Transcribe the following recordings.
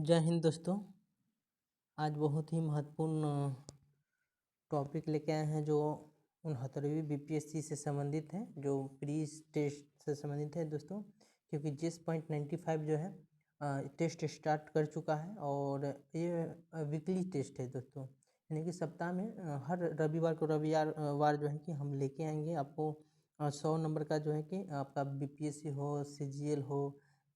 जय हिंद दोस्तों। आज बहुत ही महत्वपूर्ण टॉपिक लेके आए हैं जो 69वीं बीपीएससी से संबंधित है, जो प्री टेस्ट से संबंधित है दोस्तों। क्योंकि GS.95 जो है टेस्ट स्टार्ट कर चुका है और ये वीकली टेस्ट है दोस्तों। यानी कि सप्ताह में हर रविवार को वार जो है कि हम लेके आएंगे आपको 100 नंबर का, जो है कि आपका बीपीएससी हो, CGL हो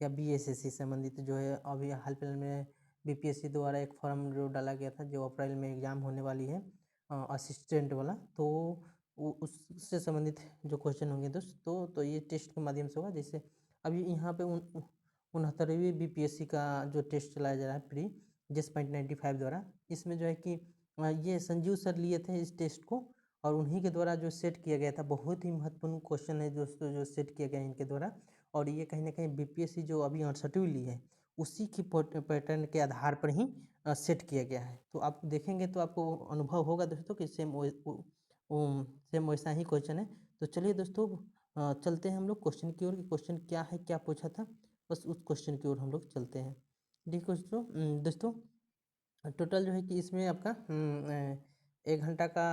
या BSSC संबंधित जो है। अभी हाल फिलहाल में बीपीएससी द्वारा एक फॉर्म जो डाला गया था, जो अप्रैल में एग्ज़ाम होने वाली है असिस्टेंट वाला, तो उससे संबंधित जो क्वेश्चन होंगे दोस्तों, तो ये टेस्ट के माध्यम से होगा। जैसे अभी यहाँ पे 69वीं बीपीएससी का जो टेस्ट चलाया जा रहा है प्री GS.95 द्वारा, इसमें जो है कि ये संजीव सर लिए थे इस टेस्ट को, और उन्हीं के द्वारा जो सेट किया गया था। बहुत ही महत्वपूर्ण क्वेश्चन है दोस्तों जो सेट किया गया है इनके द्वारा। और ये कहीं ना कहीं बीपीएससी जो अभी 68वीं ली है उसी की पैटर्न के आधार पर ही सेट किया गया है। तो आप देखेंगे तो आपको अनुभव होगा दोस्तों कि सेम वैसा ही क्वेश्चन है। तो चलिए दोस्तों चलते हैं हम लोग क्वेश्चन की ओर कि क्वेश्चन क्या है, क्या पूछा था, बस उस क्वेश्चन की ओर हम लोग चलते हैं। ठीक दोस्तों टोटल जो है कि इसमें आपका 1 घंटा का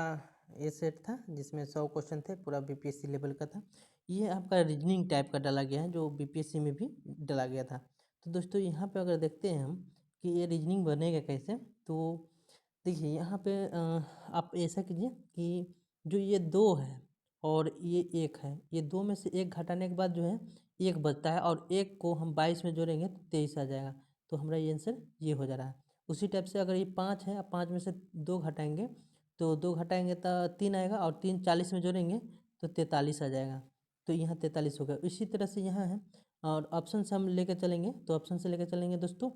ये सेट था, जिसमें 100 क्वेश्चन थे, पूरा बीपीएससी लेवल का था। ये आपका रीजनिंग टाइप का डाला गया है, जो बीपीएससी में भी डाला गया था। तो दोस्तों यहाँ पे अगर देखते हैं हम कि ये रीजनिंग बनेगा कैसे, तो देखिए यहाँ पे आप ऐसा कीजिए कि जो ये 2 है और ये 1 है, ये 2 में से 1 घटाने के बाद जो है 1 बचता है, और 1 को हम 22 में जोड़ेंगे तो 23 आ जाएगा। तो हमारा ये आंसर ये हो जा रहा है। उसी टाइप से अगर ये 5 है, 5 में से 2 घटाएंगे तो 2 घटाएंगे तो 3 आएगा, और 3 40 में जोड़ेंगे तो 43 आ जाएगा। तो यहाँ 43 हो गया। इसी तरह से यहाँ है, और ऑप्शन से हम लेकर चलेंगे, तो ऑप्शन से लेकर चलेंगे दोस्तों।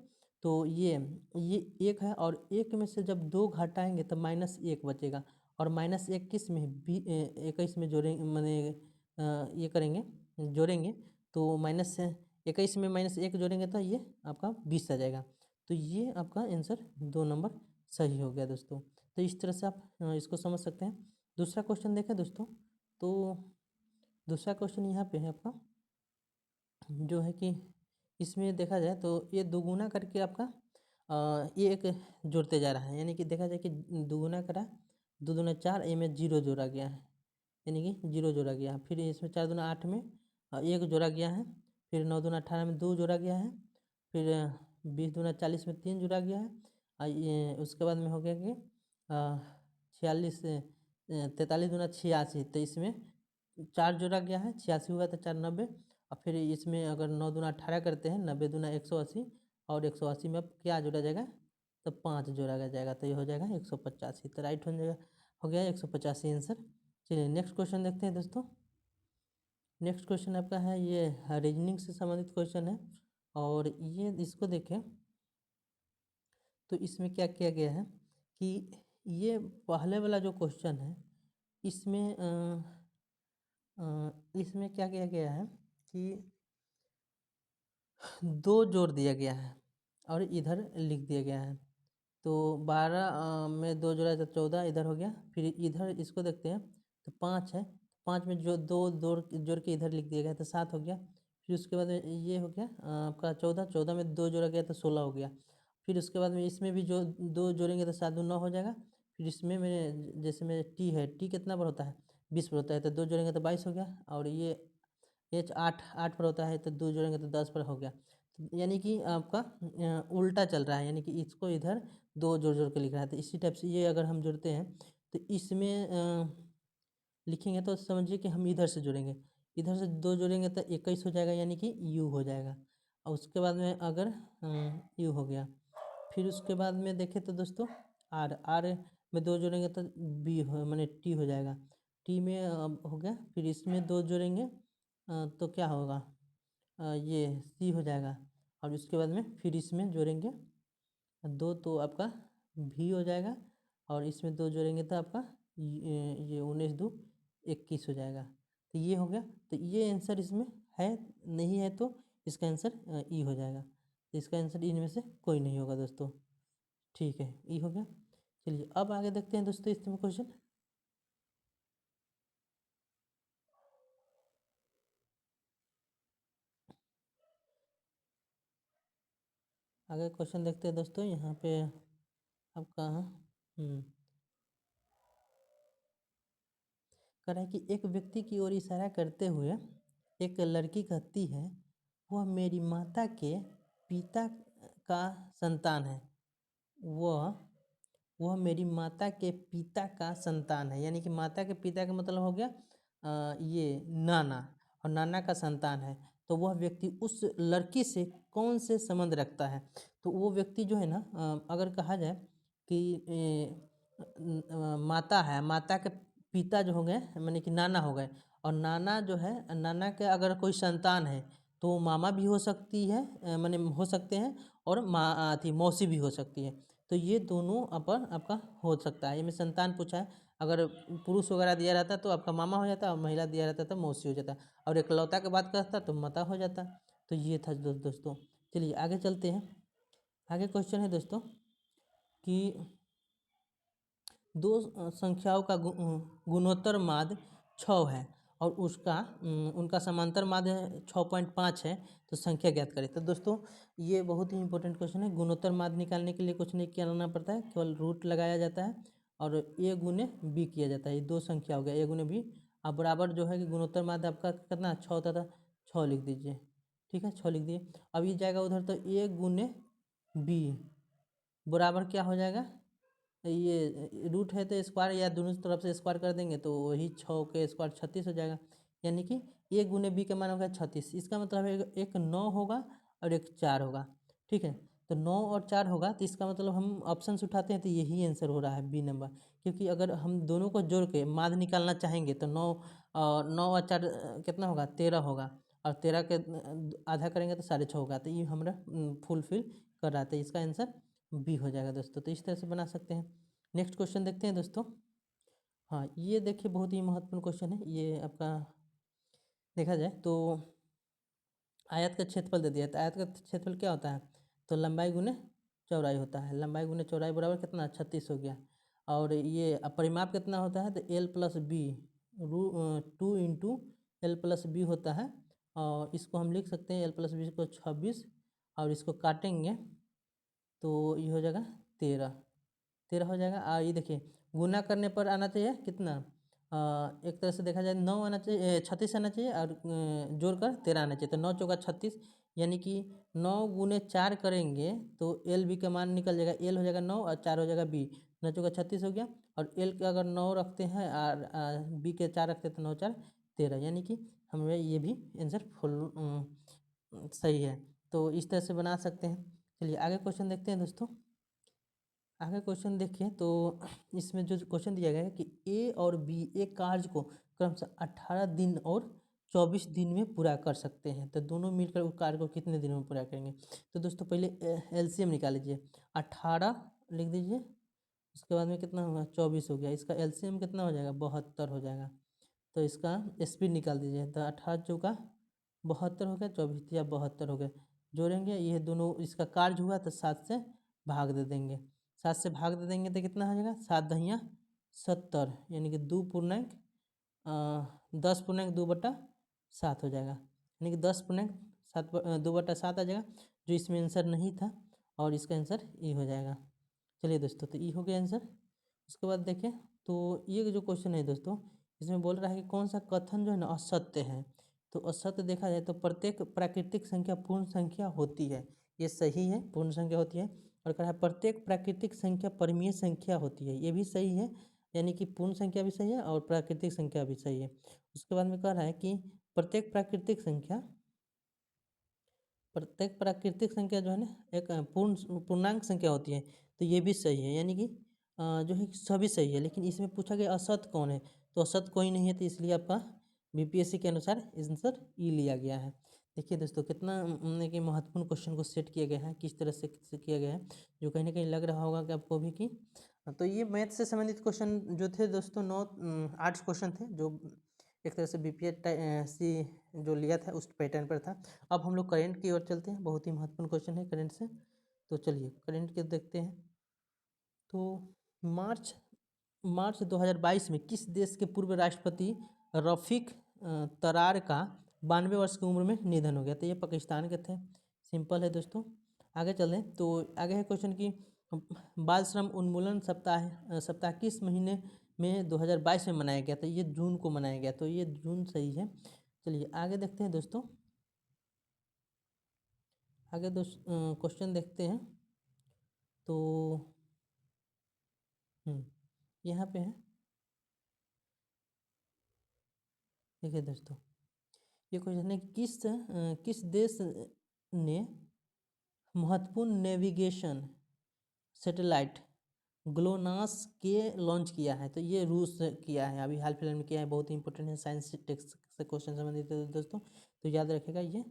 तो ये 1 है, और 1 में से जब 2 घटाएंगे तो -1 बचेगा, और -1 किस में 21 में जोड़ेंगे, मैंने ये करेंगे जोड़ेंगे, तो -21 में -1 जोड़ेंगे तो ये आपका 20 आ जाएगा। तो ये आपका आंसर 2 नंबर सही हो गया दोस्तों। तो इस तरह से आप इसको समझ सकते हैं। दूसरा क्वेश्चन देखें दोस्तों, तो दूसरा क्वेश्चन यहाँ पे है आपका, जो है कि इसमें देखा जाए तो ये दोगुना करके आपका ये एक जोड़ते जा रहा है। यानी कि देखा जाए कि दोगुना करा, 2 दूना 4, ए में 0 जोड़ा गया है, यानी कि 0 जोड़ा गया है। फिर इसमें 4 दूना 8 में 1 जोड़ा गया है। फिर 9 दूना 18 में 2 जोड़ा गया है। फिर 20 दूना 40 में 3 जोड़ा गया है। ये उसके बाद में हो गया कि 46 43 दूना 86, तो इसमें 4 जोड़ा गया है, 86 हुआ तो 4 90। और फिर इसमें अगर 9 दूना 18 करते हैं, 90 दूना 180, और 180 में अब क्या जोड़ा जाएगा, तो 5 जोड़ा जाएगा, तो ये हो जाएगा 185। तो राइट हो गया 185 आंसर। चलिए नेक्स्ट क्वेश्चन देखते हैं दोस्तों। नेक्स्ट क्वेश्चन आपका है, ये रीजनिंग से संबंधित क्वेश्चन है, और ये इसको देखें तो इसमें क्या किया गया है कि ये पहले वाला जो क्वेश्चन है, इसमें इसमें क्या किया गया है कि 2 जोड़ दिया गया है और इधर लिख दिया गया है। तो 12 में 2 जोड़ा तो 14 इधर हो गया। फिर इधर इसको देखते हैं तो 5 है, 5 में जो 2 जोड़ के इधर लिख दिया गया तो 7 हो गया। फिर उसके बाद में ये हो गया आपका 14, 14 में 2 जोड़ा गया तो 16 हो गया। फिर उसके बाद में इसमें भी जो 2 जोड़ेंगे तो 7 दूनी 9 हो जाएगा। फिर इसमें मेरे जैसे मेरे टी है, टी कितना पर होता है, 20 पर होता है, तो 2 जोड़ेंगे तो 22 हो गया। और ये एच 8 पर होता है, तो 2 जोड़ेंगे तो 10 पर हो गया। तो यानी कि आपका उल्टा चल रहा है, यानी कि इसको इधर 2 जोड़ जोड़ के लिख रहा है। तो इसी टाइप से ये अगर हम जोड़ते हैं तो इसमें लिखेंगे तो समझिए कि हम इधर से जोड़ेंगे, इधर से 2 जोड़ेंगे तो 21 हो जाएगा, यानी कि यू हो जाएगा। और उसके बाद में अगर यू हो गया, फिर उसके बाद में देखें तो दोस्तों आर, आर में 2 जोड़ेंगे तो बी हो, माने टी हो जाएगा। टी में हो गया। फिर इसमें 2 जोड़ेंगे तो क्या होगा, ये सी हो जाएगा। और उसके बाद में फिर इसमें जोड़ेंगे 2 तो आपका भी हो जाएगा। और इसमें 2 जोड़ेंगे तो आपका ये 19 दो 21 हो जाएगा। तो ये हो गया। तो ये आंसर इसमें है, नहीं है तो इसका आंसर ई हो जाएगा। तो इसका आंसर इनमें से कोई नहीं होगा दोस्तों। ठीक है, ई हो गया। चलिए अब आगे देखते हैं दोस्तों इसमें क्वेश्चन। आगे क्वेश्चन देखते हैं दोस्तों। यहाँ पे आपका कह रहा है कि एक व्यक्ति की ओर इशारा करते हुए एक लड़की कहती है, वह मेरी माता के पिता का संतान है। वह मेरी माता के पिता का संतान है, यानी कि माता के पिता का मतलब हो गया ये नाना, और नाना का संतान है। तो वह व्यक्ति उस लड़की से कौन से संबंध रखता है? तो वो व्यक्ति जो है ना, अगर कहा जाए कि माता है, माता के पिता जो हो गए माने कि नाना हो गए, और नाना जो है, नाना के अगर कोई संतान है तो मामा भी हो सकती है, माने हो सकते हैं, और माँ थी मौसी भी हो सकती है। तो ये दोनों अपन आपका हो सकता है। ये में संतान पूछा है, अगर पुरुष वगैरह दिया रहता तो आपका मामा हो जाता, और महिला दिया रहता तो मौसी हो जाता, और एकलौता की बात करता तो माता हो जाता। तो ये था दोस्तों। चलिए आगे चलते हैं। आगे क्वेश्चन है दोस्तों कि दो संख्याओं का गुणोत्तर माध्य 6 है, और उनका समांतर माध्य 6.5 है, तो संख्या ज्ञात करें। तो दोस्तों ये बहुत ही इंपॉर्टेंट क्वेश्चन है। गुणोत्तर माध्य निकालने के लिए कुछ नहीं करना पड़ता है, केवल रूट लगाया जाता है और a गुने b किया जाता है। ये दो संख्या हो गया a गुने b। अब बराबर जो है कि गुणोत्तर माध्य आपका कितना 6 होता था, 6 लिख दीजिए। ठीक है, 6 लिख दिए। अब ये जाएगा उधर, तो a गुने b बराबर क्या हो जाएगा, ये रूट है तो स्क्वायर, या दोनों तरफ से स्क्वायर कर देंगे तो वही 6 के स्क्वायर 36 हो जाएगा। यानी कि a गुने b का मान होगा 36। इसका मतलब है एक 9 होगा और एक 4 होगा। ठीक है, तो 9 और 4 होगा, तो इसका मतलब हम ऑप्शन से उठाते हैं तो यही आंसर हो रहा है बी नंबर। क्योंकि अगर हम दोनों को जोड़ के माध्य निकालना चाहेंगे तो 9 और 4 कितना होगा, 13 होगा, और 13 के आधा करेंगे तो 6.5 होगा। तो ये हमारा फुलफिल कर रहा था, इसका आंसर बी हो जाएगा दोस्तों। तो इस तरह से बना सकते हैं। नेक्स्ट क्वेश्चन देखते हैं दोस्तों। हाँ, ये देखिए बहुत ही महत्वपूर्ण क्वेश्चन है। ये आपका देखा जाए तो आयत का क्षेत्रफल दे दिया है। तो आयत का क्षेत्रफल क्या होता है, तो लंबाई गुने चौड़ाई होता है। लंबाई गुने चौड़ाई बराबर कितना 36 हो गया। और ये परिमाप कितना होता है, तो एल प्लस बी 2 × L+B होता है। और इसको हम लिख सकते हैं L+B को 26, और इसको काटेंगे तो ये हो जाएगा 13 हो जाएगा। और ये देखिए गुना करने पर आना चाहिए कितना, एक तरह से देखा जाए 9 आना चाहिए, 36 आना चाहिए, और जोड़कर 13 आना चाहिए। तो 9 चौका 36, यानी कि 9 गुने 4 करेंगे तो एल बी का मान निकल जाएगा। एल हो जाएगा 9 और 4 हो जाएगा बी, 9 चौका 36 हो गया। और एल का अगर 9 रखते हैं और बी के 4 रखते हैं तो 9 4 13, यानी कि हमें ये भी आंसर फुल सही है। तो इस तरह से बना सकते हैं। चलिए आगे क्वेश्चन देखते हैं दोस्तों। आगे क्वेश्चन देखिए तो इसमें जो क्वेश्चन दिया गया है कि ए और बी एक कार्य को क्रमशः 18 दिन और 24 दिन में पूरा कर सकते हैं। तो दोनों मिलकर उस कार्य को कितने दिनों में पूरा करेंगे? तो दोस्तों पहले एलसीएम निकाल लीजिए। 18 लिख दीजिए, उसके बाद में कितना होगा 24 हो गया। इसका एलसीएम कितना हो जाएगा 72 हो जाएगा। तो इसका स्पीड निकाल दीजिए। तो 18 चौका 72 हो गया, 24 या 72 हो गया। जोड़ेंगे ये दोनों, इसका कार्य हुआ तो 7 से भाग दे देंगे। 7 से भाग दे देंगे तो कितना हो जाएगा 7 दहिया 70, यानी कि 10.2/7 हो जाएगा। यानी कि 10.2/7 आ जाएगा, जो इसमें आंसर नहीं था, और इसका आंसर ई हो जाएगा। चलिए दोस्तों, तो ई हो गया आंसर। उसके बाद देखें तो ये जो क्वेश्चन है दोस्तों, इसमें बोल रहा है कि कौन सा कथन जो है ना असत्य है। तो असत्य देखा जाए तो प्रत्येक प्राकृतिक संख्या पूर्ण संख्या होती है, ये सही है, पूर्ण संख्या होती है। और कहा है प्रत्येक प्राकृतिक संख्या परिमेय संख्या होती है, ये भी सही है, यानी कि पूर्ण संख्या भी सही है और प्राकृतिक संख्या भी सही है। उसके बाद में कह रहा है कि प्रत्येक प्राकृतिक संख्या जो है ना एक पूर्णांक संख्या होती है, तो ये भी सही है, यानी कि जो है सभी सही है। लेकिन इसमें पूछा गया असत कौन है, तो असत कोई नहीं है, तो इसलिए आपका बीपीएससी के अनुसार आंसर ई लिया गया है। देखिए दोस्तों कितना कि महत्वपूर्ण क्वेश्चन को सेट किया गया है, किस तरह से किया गया है, जो कहीं ना कहीं लग रहा होगा कि आपको भी कि तो ये मैथ से संबंधित क्वेश्चन जो थे दोस्तों 8 क्वेश्चन थे, जो एक तरह से बीपीएससी जो लिया था उस पैटर्न पर था। अब हम लोग करेंट की ओर चलते हैं, बहुत ही महत्वपूर्ण क्वेश्चन है करेंट से। तो चलिए करेंट के देखते हैं। तो मार्च 2022 में किस देश के पूर्व राष्ट्रपति रफीक तरार का 92 वर्ष की उम्र में निधन हो गया? तो ये पाकिस्तान के थे। सिंपल है दोस्तों। आगे चलें तो आगे है क्वेश्चन की बाल श्रम उन्मूलन सप्ताह किस महीने में 2022 में मनाया गया था। ये जून को मनाया गया, तो ये जून सही है। चलिए आगे देखते हैं दोस्तों। आगे क्वेश्चन देखते हैं तो यहाँ पे है, देखिए दोस्तों ये क्वेश्चन है कि किस देश ने महत्वपूर्ण नेविगेशन सैटेलाइट ग्लोनास के लॉन्च किया है। तो ये रूस किया है, अभी हाल फिलहाल में किया है। बहुत ही इंपॉर्टेंट है, साइंस टेक्स्ट से क्वेश्चन संबंधित है दोस्तों, तो याद रखिएगा ये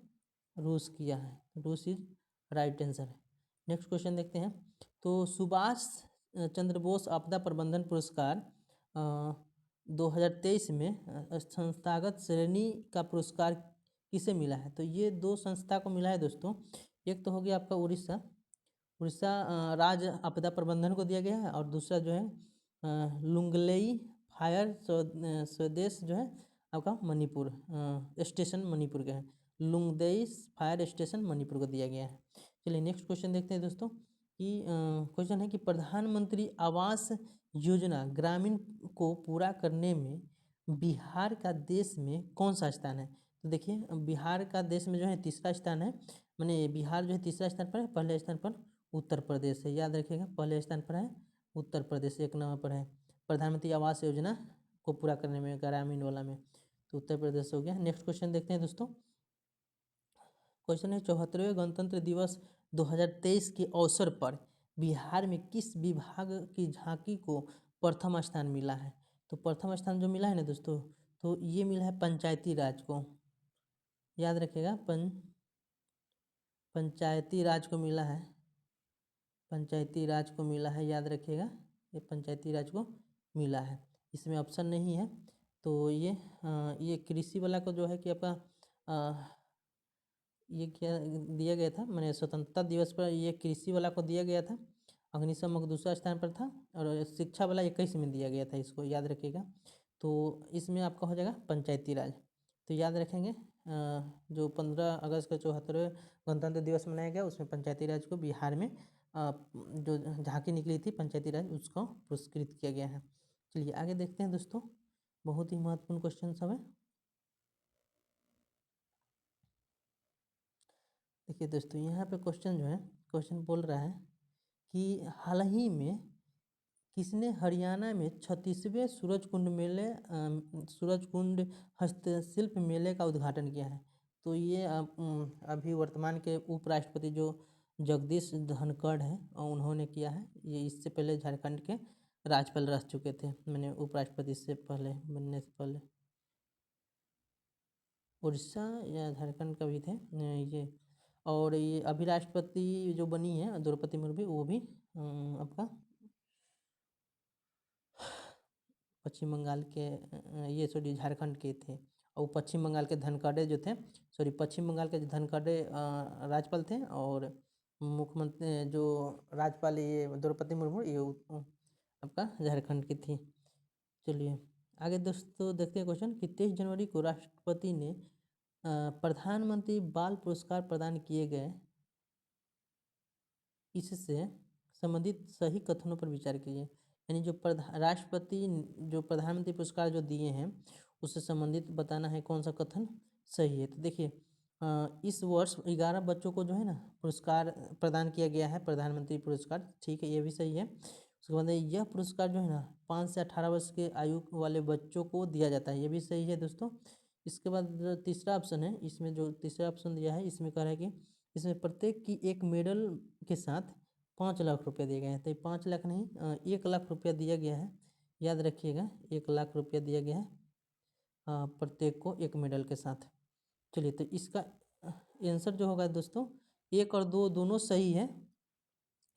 रूस किया है। रूस इज राइट आंसर है। नेक्स्ट क्वेश्चन देखते हैं तो सुभाष चंद्र बोस आपदा प्रबंधन पुरस्कार 2023 में संस्थागत श्रेणी का पुरस्कार किसे मिला है। तो ये दो संस्था को मिला है दोस्तों। एक तो हो गया आपका उड़ीसा राज्य आपदा प्रबंधन को दिया गया है, और दूसरा जो है लुंगलेई फायर स्वदेश जो है आपका मणिपुर स्टेशन मणिपुर के हैं। लुंगदेई फायर स्टेशन मणिपुर को दिया गया है। चलिए नेक्स्ट क्वेश्चन देखते हैं दोस्तों कि क्वेश्चन है कि प्रधानमंत्री आवास योजना ग्रामीण को पूरा करने में बिहार का देश में कौन सा स्थान है। तो देखिए बिहार का देश में जो है तीसरा स्थान है, माने बिहार जो है तीसरा स्थान पर है, पहले स्थान पर उत्तर प्रदेश है। याद रखिएगा पहले स्थान पर है उत्तर प्रदेश, एक नंबर पर है प्रधानमंत्री आवास योजना को पूरा करने में ग्रामीण वाला में, तो उत्तर प्रदेश हो गया। नेक्स्ट क्वेश्चन देखते हैं दोस्तों। क्वेश्चन है 74वें गणतंत्र दिवस 2023 के अवसर पर बिहार में किस विभाग की झांकी को प्रथम स्थान मिला है। तो प्रथम स्थान जो मिला है ना दोस्तों, तो ये मिला है पंचायती राज को। याद रखिएगा पंचायती राज को मिला है, पंचायती राज को मिला है। याद रखिएगा ये पंचायती राज को मिला है, इसमें ऑप्शन नहीं है। तो ये कृषि वाला को जो है कि आपका ये क्या दिया गया था, मैंने स्वतंत्रता दिवस पर ये कृषि वाला को दिया गया था। अग्निशमन दूसरा स्थान पर था, और शिक्षा वाला 21 में दिया गया था, इसको याद रखिएगा। तो इसमें आपका हो जाएगा पंचायती राज। तो याद रखेंगे जो 15 अगस्त का 74वें गणतंत्र दिवस मनाया गया, उसमें पंचायती राज को बिहार में जो झांकी निकली थी पंचायती राज, उसको पुरस्कृत किया गया है। चलिए आगे देखते हैं दोस्तों, बहुत ही महत्वपूर्ण क्वेश्चन सब है। देखिए दोस्तों यहाँ पे क्वेश्चन जो है, क्वेश्चन बोल रहा है कि हाल ही में किसने हरियाणा में 36वें सूरजकुंड हस्तशिल्प मेले का उद्घाटन किया है। तो ये अभी वर्तमान के उपराष्ट्रपति जो जगदीश धनखड़ हैं उन्होंने किया है। ये इससे पहले झारखंड के राज्यपाल रह चुके थे, मैंने उपराष्ट्रपति से पहले बनने से पहले। उड़ीसा या झारखंड का भी थे ये। और ये अभी राष्ट्रपति जो बनी है द्रौपदी मुर्मू, वो भी आपका पश्चिम बंगाल के ये सॉरी झारखंड के थे। और पश्चिम बंगाल के धनखड़े जो थे, सॉरी पश्चिम बंगाल के जो धनखड़े राज्यपाल थे, और मुख्यमंत्री जो राज्यपाल ये द्रौपदी मुर्मू ये आपका झारखंड की थी। चलिए आगे दोस्तों देखते हैं क्वेश्चन कि 23 जनवरी को राष्ट्रपति ने प्रधानमंत्री बाल पुरस्कार प्रदान किए गए, इससे संबंधित सही कथनों पर विचार कीजिए। यानी जो राष्ट्रपति जो प्रधानमंत्री पुरस्कार जो दिए हैं उससे संबंधित बताना है कौन सा कथन सही है। तो देखिए इस वर्ष 11 बच्चों को जो है ना पुरस्कार प्रदान किया गया है, प्रधानमंत्री पुरस्कार, ठीक है ये भी सही है। उसके बाद यह पुरस्कार जो है ना 5 से 18 वर्ष के आयु वाले बच्चों को दिया जाता है, ये भी सही है दोस्तों। इसके बाद तीसरा ऑप्शन है, इसमें जो तीसरा ऑप्शन दिया है इसमें कह रहा है कि इसमें प्रत्येक की एक मेडल के साथ 5 लाख रुपया दिए गए हैं। तो 5 लाख नहीं 1 लाख रुपया दिया गया है। याद रखिएगा 1 लाख रुपया दिया गया है प्रत्येक को एक मेडल के साथ। चलिए तो इसका आंसर जो होगा दोस्तों 1 और 2 दोनों सही है,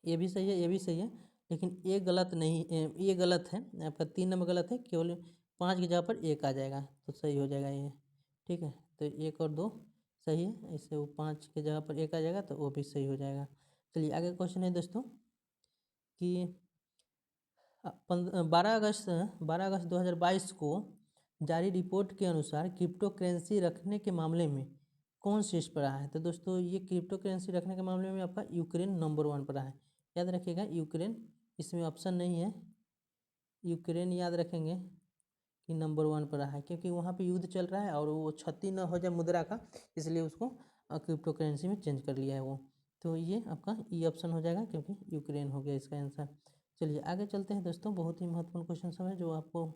ये भी सही है ये भी सही है, लेकिन ये गलत नहीं, ये गलत है आपका 3 नंबर गलत है, केवल 5 की जगह पर 1 आ जाएगा तो सही हो जाएगा ये। ठीक है तो 1 और 2 सही है, इससे वो 5 की जगह पर 1 आ जाएगा तो वो भी सही हो जाएगा। चलिए आगे क्वेश्चन है दोस्तों कि 12 अगस्त 2022 को जारी रिपोर्ट के अनुसार क्रिप्टो करेंसी रखने के मामले में कौन शीर्ष पर रहा है? तो दोस्तों ये क्रिप्टो करेंसी रखने के मामले में आपका यूक्रेन नंबर 1 पर रहा है। याद रखिएगा यूक्रेन, इसमें ऑप्शन नहीं है, यूक्रेन याद रखेंगे कि नंबर 1 पर रहा है, क्योंकि वहाँ पे युद्ध चल रहा है और वो क्षति न हो जाए मुद्रा का, इसलिए उसको क्रिप्टो करेंसी में चेंज कर लिया है वो। तो ये आपका ई ऑप्शन हो जाएगा, क्योंकि यूक्रेन हो गया इसका आंसर। चलिए आगे चलते हैं दोस्तों, बहुत ही महत्वपूर्ण क्वेश्चन सब है जो आपको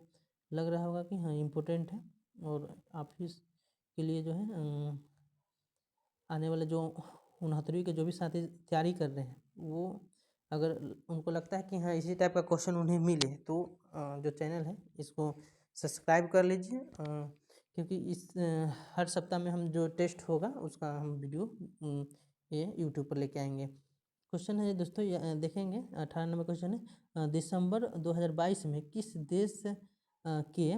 लग रहा होगा कि हाँ इम्पोर्टेंट है, और आप इसके लिए जो है आने वाले जो 69वीं के जो भी साथी तैयारी कर रहे हैं, वो अगर उनको लगता है कि हाँ इसी टाइप का क्वेश्चन उन्हें मिले, तो जो चैनल है इसको सब्सक्राइब कर लीजिए, क्योंकि इस हर सप्ताह में हम जो टेस्ट होगा उसका हम वीडियो ये यूट्यूब पर लेके आएंगे। क्वेश्चन है दोस्तों, देखेंगे 18 नंबर क्वेश्चन है, दिसंबर 2022 में किस देश के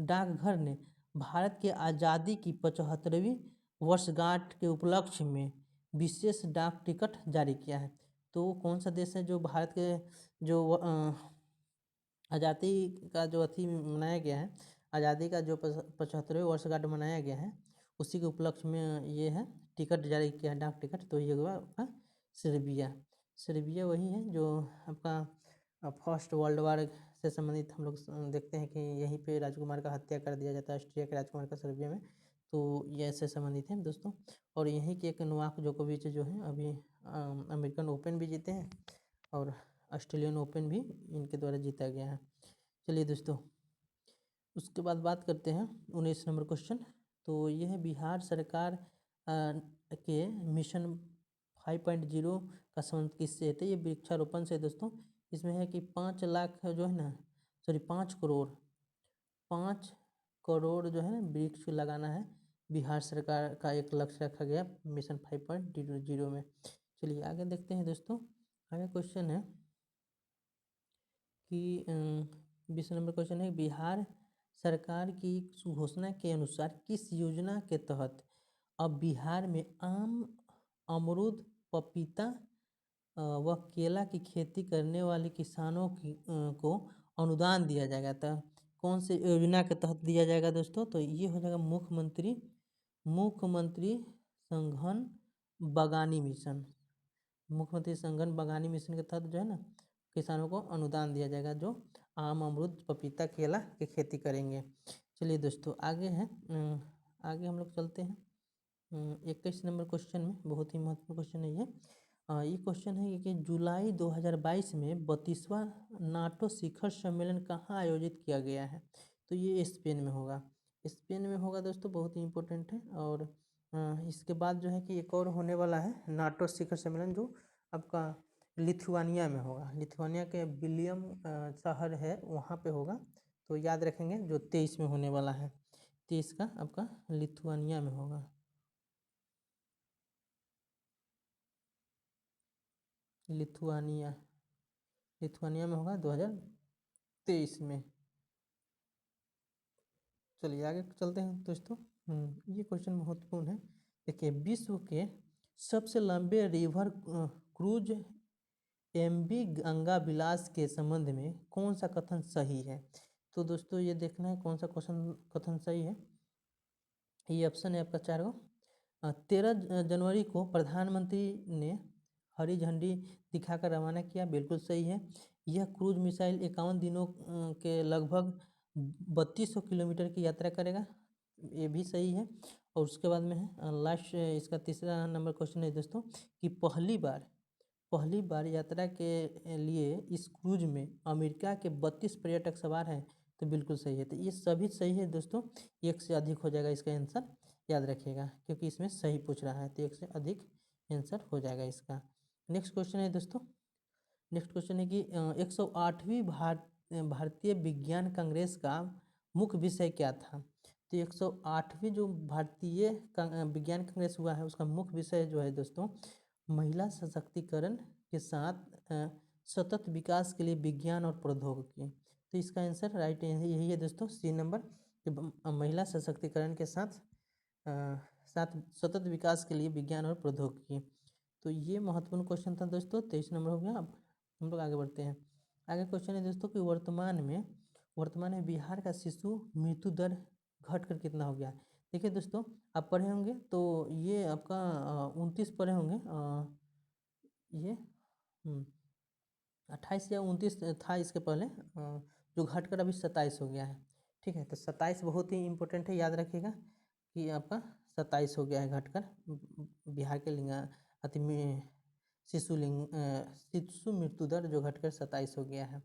डाकघर ने भारत के आज़ादी की 75वीं वर्षगांठ के उपलक्ष्य में विशेष डाक टिकट जारी किया है? तो कौन सा देश है जो भारत के जो आज़ादी का जो अथी मनाया गया है, आज़ादी का जो 75वें वर्षगांठ मनाया गया है, उसी के उपलक्ष्य में ये है टिकट जारी किया है, डाक टिकट। तो ये हुआ आपका सर्बिया। सर्बिया वही है जो आपका फर्स्ट वर्ल्ड वार से संबंधित हम लोग देखते हैं कि यहीं पे राजकुमार का हत्या कर दिया जाता है, ऑस्ट्रिया के राजकुमार का सर्बिया में। तो ये ऐसे संबंधित हैं दोस्तों। और यहीं के एक नोवाक जोकोविच जो है अभी अमेरिकन ओपन भी जीते हैं, और ऑस्ट्रेलियन ओपन भी इनके द्वारा जीता गया है। चलिए दोस्तों, उसके बाद बात करते हैं 19 नंबर क्वेश्चन। तो ये है बिहार सरकार के मिशन 5.0 का संबंध किससे है? तो ये वृक्षारोपण से दोस्तों। इसमें है कि 5 लाख जो है ना, सॉरी 5 करोड़ जो है ना वृक्ष लगाना है, बिहार सरकार का एक लक्ष्य रखा गया मिशन 5.0 में। चलिए आगे देखते हैं दोस्तों। आगे क्वेश्चन है कि 20 नंबर क्वेश्चन है, बिहार सरकार की घोषणा के अनुसार किस योजना के तहत अब बिहार में आम, अमरूद, पपीता व केला की खेती करने वाले किसानों को अनुदान दिया जाएगा? तो कौन से योजना के तहत दिया जाएगा दोस्तों? तो ये हो जाएगा मुख्यमंत्री संघन बागानी मिशन। मुख्यमंत्री संघन बागानी मिशन के तहत जो है ना किसानों को अनुदान दिया जाएगा, जो आम, अमरूद, पपीता, केला की खेती करेंगे। चलिए दोस्तों आगे है, आगे हम लोग चलते हैं 21 नंबर क्वेश्चन में। बहुत ही महत्वपूर्ण क्वेश्चन है ये। ये क्वेश्चन है कि जुलाई 2022 में 32वां नाटो शिखर सम्मेलन कहाँ आयोजित किया गया है? तो ये स्पेन में होगा। स्पेन में होगा दोस्तों, बहुत ही इम्पोर्टेंट है। और इसके बाद जो है कि एक और होने वाला है नाटो शिखर सम्मेलन, जो आपका लिथुआनिया में होगा। लिथुआनिया के विलियम शहर है, वहाँ पे होगा। तो याद रखेंगे जो 23 में होने वाला है, 23 का आपका लिथुआनिया में होगा। लिथुआनिया में होगा 2023 में। चलिए आगे चलते हैं दोस्तों। ये क्वेश्चन महत्वपूर्ण है। देखिए, विश्व के सबसे लंबे रिवर क्रूज MV गंगा विलास के संबंध में कौन सा कथन सही है? तो दोस्तों ये देखना है कौन सा कथन सही है। ये ऑप्शन है आपका 4 13 जनवरी को प्रधानमंत्री ने हरी झंडी दिखाकर रवाना किया, बिल्कुल सही है। यह क्रूज मिसाइल 51 दिनों के लगभग 3200 किलोमीटर की यात्रा करेगा, ये भी सही है। और उसके बाद में है लास्ट, इसका तीसरा नंबर क्वेश्चन है दोस्तों कि पहली बार यात्रा के लिए इस क्रूज में अमेरिका के 32 पर्यटक सवार हैं, तो बिल्कुल सही है। तो ये सभी सही है दोस्तों, एक से अधिक हो जाएगा इसका आंसर, याद रखिएगा, क्योंकि इसमें सही पूछ रहा है, तो एक से अधिक आंसर हो जाएगा इसका। नेक्स्ट क्वेश्चन है दोस्तों, नेक्स्ट क्वेश्चन है कि 108वीं भारतीय विज्ञान कांग्रेस का मुख्य विषय क्या था? तो 108वीं जो भारतीय विज्ञान कांग्रेस हुआ है, उसका मुख्य विषय जो है दोस्तों, महिला सशक्तिकरण के साथ सतत विकास के लिए विज्ञान और प्रौद्योगिकी। तो इसका आंसर राइट यही है दोस्तों, C नंबर, महिला सशक्तिकरण के साथ सतत विकास के लिए विज्ञान और प्रौद्योगिकी। तो ये महत्वपूर्ण क्वेश्चन था दोस्तों, 23 नंबर हो गया। अब हम लोग आगे बढ़ते हैं। आगे क्वेश्चन है दोस्तों कि वर्तमान में बिहार का शिशु मृत्यु दर घटकर कितना हो गया? देखिए दोस्तों, आप पढ़े होंगे तो ये आपका 29 पढ़े होंगे, ये 28 या 29 था इसके पहले, जो घटकर अभी 27 हो गया है। ठीक है, तो 27 बहुत ही इम्पोर्टेंट है, याद रखिएगा कि आपका 27 हो गया है घटकर। बिहार के लिंगा अति शिशु मृत्यु दर जो घटकर 27 हो गया है।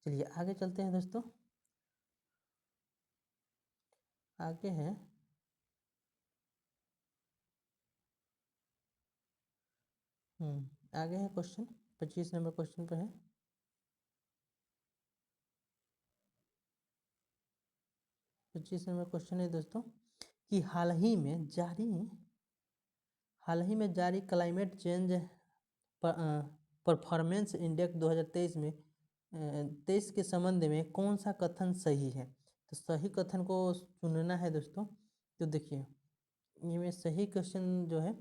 चलिए आगे चलते हैं दोस्तों। आगे है आगे है क्वेश्चन 25 नंबर क्वेश्चन पर है। 25 नंबर क्वेश्चन है दोस्तों कि हाल ही में जारी क्लाइमेट चेंज परफॉर्मेंस इंडेक्स 2023 में 23 के संबंध में कौन सा कथन सही है। तो सही कथन को चुनना है दोस्तों। तो देखिए, ये में सही क्वेश्चन जो है,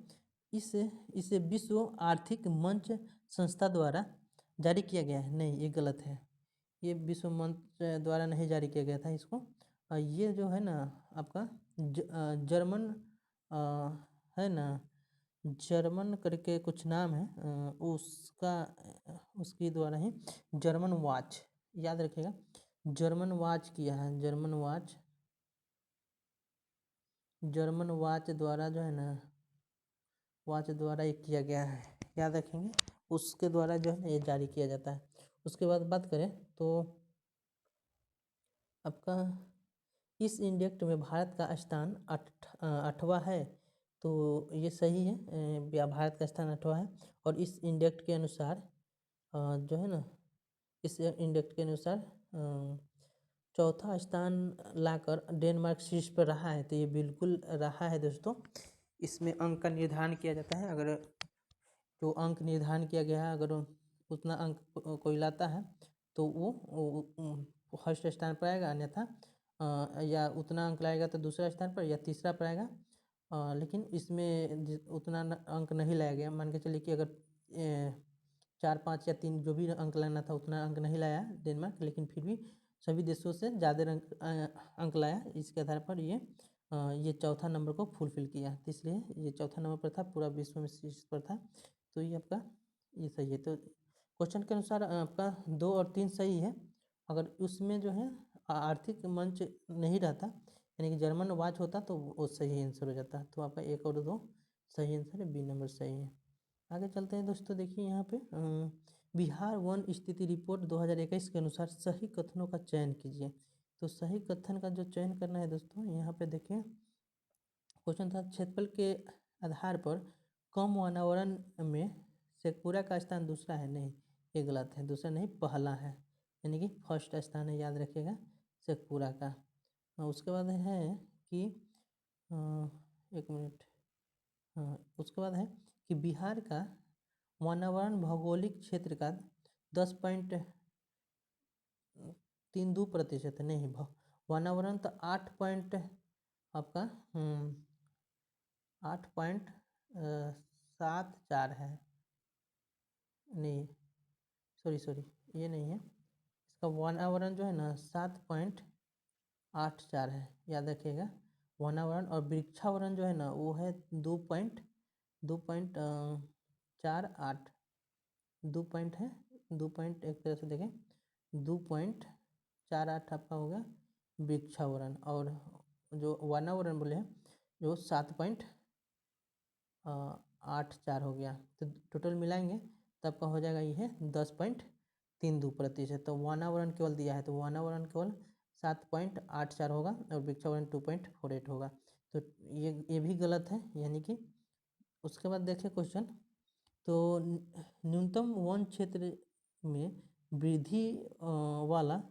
इसे विश्व आर्थिक मंच संस्था द्वारा जारी किया गया है। नहीं, ये गलत है। ये विश्व मंच द्वारा नहीं जारी किया गया था इसको। ये जो है ना आपका जर्मन है ना, जर्मन करके कुछ नाम है, उसके द्वारा ही जर्मन वॉच, याद रखिएगा, जर्मन वॉच किया है। जर्मन वॉच द्वारा जो है ना, वॉच द्वारा ये किया गया है, याद रखेंगे। उसके द्वारा जो है ना ये जारी किया जाता है। उसके बाद बात करें तो आपका इस इंडेक्स में भारत का स्थान 8वां है। तो ये सही है, भारत का स्थान 8वां है। और इस इंडेक्स के अनुसार जो है ना, इस इंडेक्स के अनुसार चौथा स्थान लाकर डेनमार्क शीर्ष पर रहा है। तो ये बिल्कुल रहा है दोस्तों। इसमें अंक का निर्धारण किया जाता है। अगर जो अंक निर्धारण किया गया है, अगर उतना अंक कोई लाता है तो वो फर्स्ट स्थान पर आएगा, अन्यथा या उतना अंक लाएगा तो दूसरा स्थान पर या तीसरा पर आएगा। लेकिन इसमें उतना अंक नहीं लाया गया। मान के चलिए कि अगर 4, 5 या 3 जो भी अंक लाना था उतना अंक नहीं लाया डेनमार्क, लेकिन फिर भी सभी देशों से ज़्यादा अंक लाया। इसके आधार पर ये चौथा नंबर को फुलफिल किया। तो इसलिए ये चौथा नंबर पर था, पूरा विश्व में शीर्ष पर था। तो ये आपका ये सही है। तो क्वेश्चन के अनुसार आपका 2 और 3 सही है। अगर उसमें जो है आर्थिक मंच नहीं रहता, यानी कि जर्मन वॉच होता, तो वो सही आंसर हो जाता। तो आपका 1 और 2 सही आंसर है, बी नंबर सही है। आगे चलते हैं दोस्तों। देखिए यहाँ पे बिहार वन स्थिति रिपोर्ट 2021 के अनुसार सही कथनों का चयन कीजिए। तो सही कथन का जो चयन करना है दोस्तों, यहाँ पे देखिए क्वेश्चन था क्षेत्रफल के आधार पर कम वातावरण में शेखपुरा का स्थान दूसरा है। नहीं, ये गलत है, दूसरा नहीं पहला है, यानी कि फर्स्ट स्थान है, याद रखिएगा शेखपुरा का। उसके बाद है कि एक मिनट, हाँ उसके बाद है कि बिहार का वातावरण भौगोलिक क्षेत्र का 10.32% नहीं, वातावरण तो 8 पॉइंट आपका 8.74 है। नहीं, सॉरी ये नहीं है। इसका वातावरण जो है ना 7.84 है, याद रखिएगा वातावरण। और वृक्षावरण जो है ना वो है 2.48, 2 पॉइंट है, 2 पॉइंट एक तरह से देखें 2.48 आपका होगा वृक्षावरण। और जो वातावरण बोले हैं जो 7.84 हो गया। तो टोटल मिलाएंगे तो आपका हो जाएगा ये है 10.32%। तो वातावरण केवल दिया है, तो वातावरण केवल 7.84 होगा और वृक्षावरण 2.48 होगा। तो ये भी गलत है, यानी कि। उसके बाद देखिए क्वेश्चन, तो न्यूनतम वन क्षेत्र में वृद्धि वाला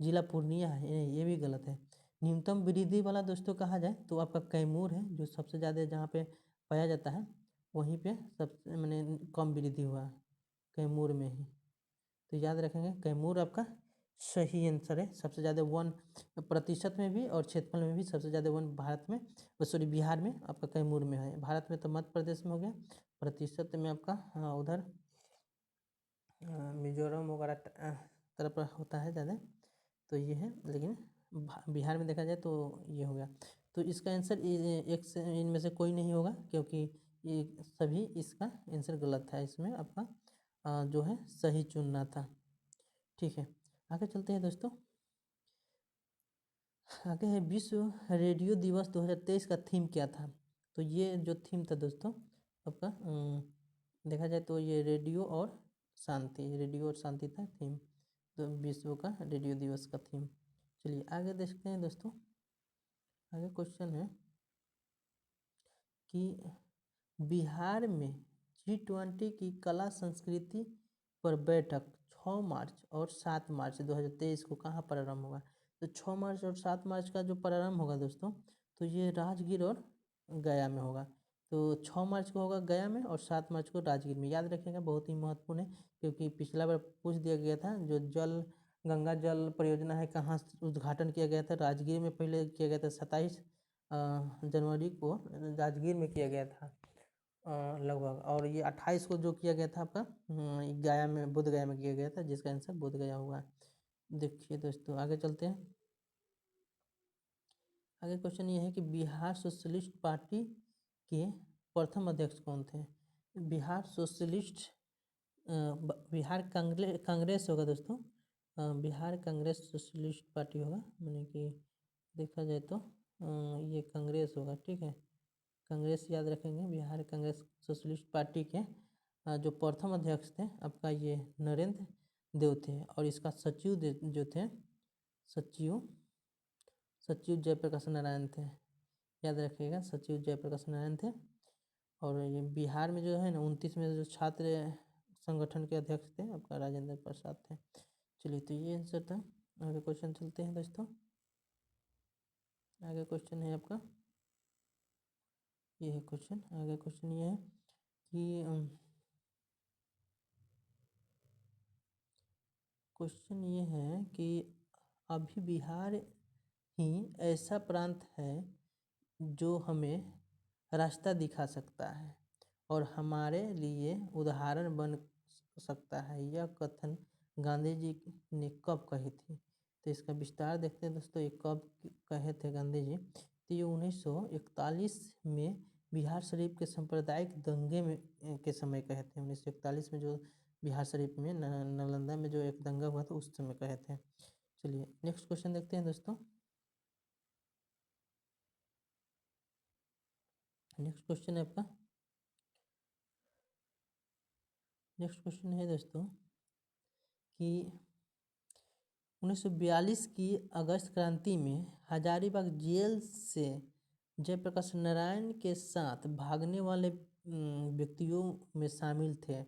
जिला पूर्णिया है। ये भी गलत है। न्यूनतम वृद्धि वाला दोस्तों कहा जाए तो आपका कैमूर है, जो सबसे ज़्यादा जहाँ पे पाया जाता है वहीं पे सबसे मैंने कम वृद्धि हुआ है, कैमूर में ही। तो याद रखेंगे कैमूर आपका सही आंसर है। सबसे ज़्यादा वन प्रतिशत में भी और क्षेत्रफल में भी सबसे ज़्यादा वन भारत में, सॉरी बिहार में आपका कैमूर में है। भारत में तो मध्य प्रदेश में हो गया, प्रतिशत में आपका उधर मिजोरम वगैरह तरफ होता है ज़्यादा। तो ये है, लेकिन बिहार में देखा जाए तो ये हो गया। तो इसका आंसर एक से इनमें से कोई नहीं होगा, क्योंकि ये सभी इसका आंसर गलत था। इसमें आपका जो है सही चुनना था। ठीक है, आगे चलते हैं दोस्तों। आगे है विश्व रेडियो दिवस 2023 का थीम क्या था। तो ये जो थीम था दोस्तों आपका देखा जाए तो ये रेडियो और शांति था थीम, तो विश्व का रेडियो दिवस का थीम। चलिए आगे देखते हैं दोस्तों। आगे क्वेश्चन है कि बिहार में G20 की कला संस्कृति पर बैठक 6 मार्च और 7 मार्च 2023 को कहाँ प्रारंभ होगा। तो 6 मार्च और 7 मार्च का जो प्रारंभ होगा दोस्तों, तो ये राजगीर और गया में होगा। तो 6 मार्च को होगा गया में और 7 मार्च को राजगीर में। याद रखिएगा, बहुत ही महत्वपूर्ण है, क्योंकि पिछला बार पूछ दिया गया था जो गंगा जल परियोजना है कहाँ उद्घाटन किया गया था। राजगीर में पहले किया गया था, 27 जनवरी को राजगीर में किया गया था लगभग। और ये 28 को जो किया गया था आपका गया में, बोध गया में किया गया था, जिसका आंसर बोध गया हुआ है। देखिए दोस्तों आगे चलते हैं। आगे क्वेश्चन ये है कि बिहार सोशलिस्ट पार्टी के प्रथम अध्यक्ष कौन थे। बिहार सोशलिस्ट बिहार कांग्रेस होगा दोस्तों। बिहार कांग्रेस सोशलिस्ट पार्टी होगा, माने कि देखा जाए तो ये कांग्रेस होगा। ठीक है, कांग्रेस याद रखेंगे। बिहार कांग्रेस सोशलिस्ट पार्टी के जो प्रथम अध्यक्ष थे आपका ये नरेंद्र देव थे, और इसका सचिव जो थे सचिव जयप्रकाश नारायण थे। याद रखिएगा, सचिव जयप्रकाश नारायण थे। और ये बिहार में जो है ना 29 में जो छात्र संगठन के अध्यक्ष थे आपका राजेंद्र प्रसाद थे। चलिए, तो ये आंसर था। आगे क्वेश्चन चलते हैं दोस्तों। आगे क्वेश्चन है आपका ये है क्वेश्चन। आगे क्वेश्चन ये है कि क्वेश्चन ये है कि अभी बिहार ही ऐसा प्रांत है जो हमें रास्ता दिखा सकता है और हमारे लिए उदाहरण बन सकता है। यह कथन गांधी जी ने कब कही थी। तो इसका विस्तार देखते हैं दोस्तों, ये कब कहे थे गांधी जी। तो ये 1941 में बिहार शरीफ के सांप्रदायिक दंगे में के समय कहे थे। 1941 में जो बिहार शरीफ में नालंदा में जो एक दंगा हुआ था उस समय कहे थे। चलिए नेक्स्ट क्वेश्चन देखते हैं दोस्तों। नेक्स्ट क्वेश्चन है आपका नेक्स्ट क्वेश्चन है दोस्तों कि 1942 की अगस्त क्रांति में हजारीबाग जेल से जयप्रकाश नारायण के साथ भागने वाले व्यक्तियों में शामिल थे।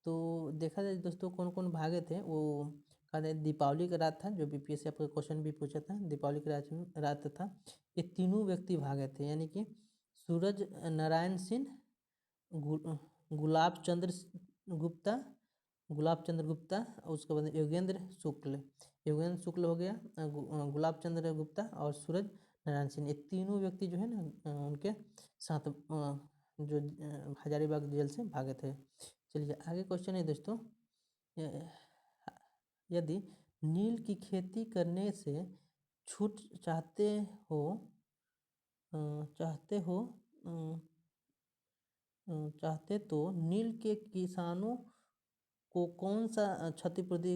तो देखा जाए दोस्तों कौन कौन भागे थे। वो कहा जाए दीपावली का रात था, जो बीपीएससी आपका क्वेश्चन भी पूछा था, दीपावली का रात था। ये तीनों व्यक्ति भागे थे, यानी कि सूरज नारायण सिंह, गुलाब चंद्र गुप्ता और उसके बाद योगेंद्र शुक्ल हो गया, गुलाब चंद्र गुप्ता और सूरज नारायण सिंह। ये तीनों व्यक्ति जो है ना उनके साथ जो हजारीबाग जेल से भागे थे। चलिए आगे क्वेश्चन है दोस्तों, यदि नील की खेती करने से छूट चाहते हो चाहते तो नील के किसानों को कौन सा क्षतिपूर्ति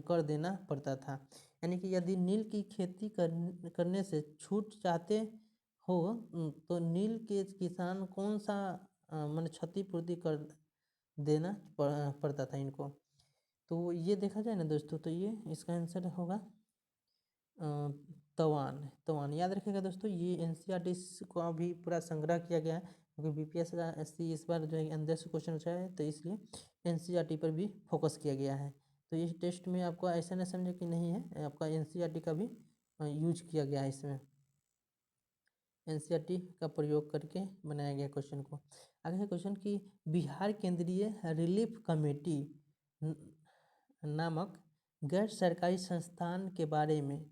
कर देना पड़ता था। यानी कि यदि नील की खेती करने से छूट चाहते हो तो नील के किसान कौन सा मान क्षतिपूर्ति कर देना पड़ता था इनको। तो ये देखा जाए ना दोस्तों, तो ये इसका आंसर होगा तवान। याद रखिएगा दोस्तों, ये एनसीईआरटी को भी पूरा संग्रह किया गया है, क्योंकि बीपीएससी इस बार जो है अंदर से क्वेश्चन पूछा है, तो इसलिए एनसीईआरटी पर भी फोकस किया गया है। तो इस टेस्ट में आपको ऐसा ना समझे कि नहीं है, आपका एनसीईआरटी का भी यूज किया गया है। इसमें एनसीईआरटी का प्रयोग करके बनाया गया क्वेश्चन को। आगे है क्वेश्चन कि बिहार केंद्रीय रिलीफ कमेटी नामक गैर सरकारी संस्थान के बारे में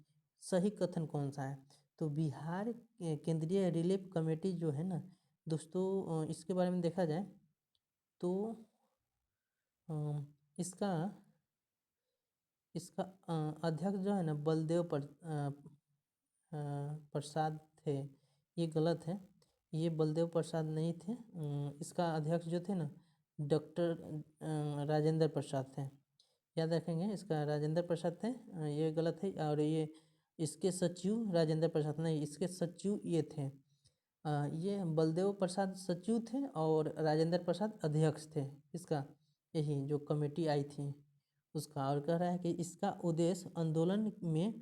सही कथन कौन सा है। तो बिहार केंद्रीय रिलीफ कमेटी जो है ना दोस्तों, इसके बारे में देखा जाए तो इसका अध्यक्ष जो है ना बलदेव प्रसाद थे। ये गलत है। ये बलदेव प्रसाद नहीं थे। इसका अध्यक्ष जो थे ना, डॉक्टर राजेंद्र प्रसाद थे। याद रखेंगे, इसका राजेंद्र प्रसाद थे। ये गलत है। और ये इसके सचिव राजेंद्र प्रसाद नहीं, इसके सचिव ये थे। ये बलदेव प्रसाद सचिव थे और राजेंद्र प्रसाद अध्यक्ष थे इसका, यही जो कमेटी आई थी उसका। और कह रहा है कि इसका उद्देश्य आंदोलन में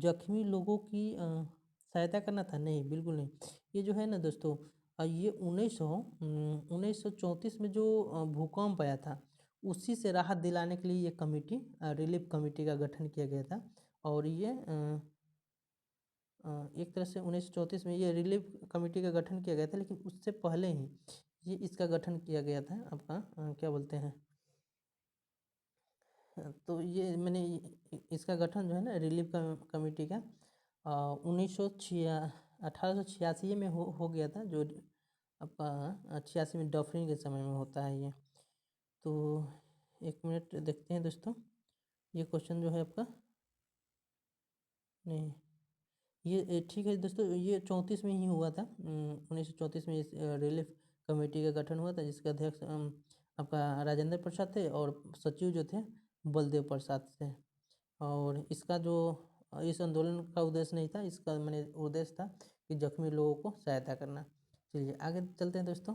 जख्मी लोगों की सहायता करना था। नहीं, बिल्कुल नहीं। ये जो है ना दोस्तों, ये 1934 में जो भूकंप आया था उसी से राहत दिलाने के लिए ये कमेटी, रिलीफ कमेटी का गठन किया गया था। और ये एक तरह से 1934 में ये रिलीफ कमेटी का गठन किया गया था, लेकिन उससे पहले ही ये इसका गठन किया गया था आपका, क्या बोलते हैं, तो ये मैंने इसका गठन जो है ना रिलीफ कमेटी का 1886 में हो गया था, जो आपका 86 में डफरिन के समय में होता है ये। तो एक मिनट देखते हैं दोस्तों, ये क्वेश्चन जो है आपका, नहीं, ये ठीक है दोस्तों, ये 34 में ही हुआ था। 1934 में इस रिलीफ कमेटी का गठन हुआ था, जिसके अध्यक्ष आपका राजेंद्र प्रसाद थे और सचिव जो थे बलदेव प्रसाद थे। और इसका जो इस आंदोलन का उद्देश्य नहीं था, इसका मैंने उद्देश्य था कि जख्मी लोगों को सहायता करना। चलिए आगे चलते हैं दोस्तों।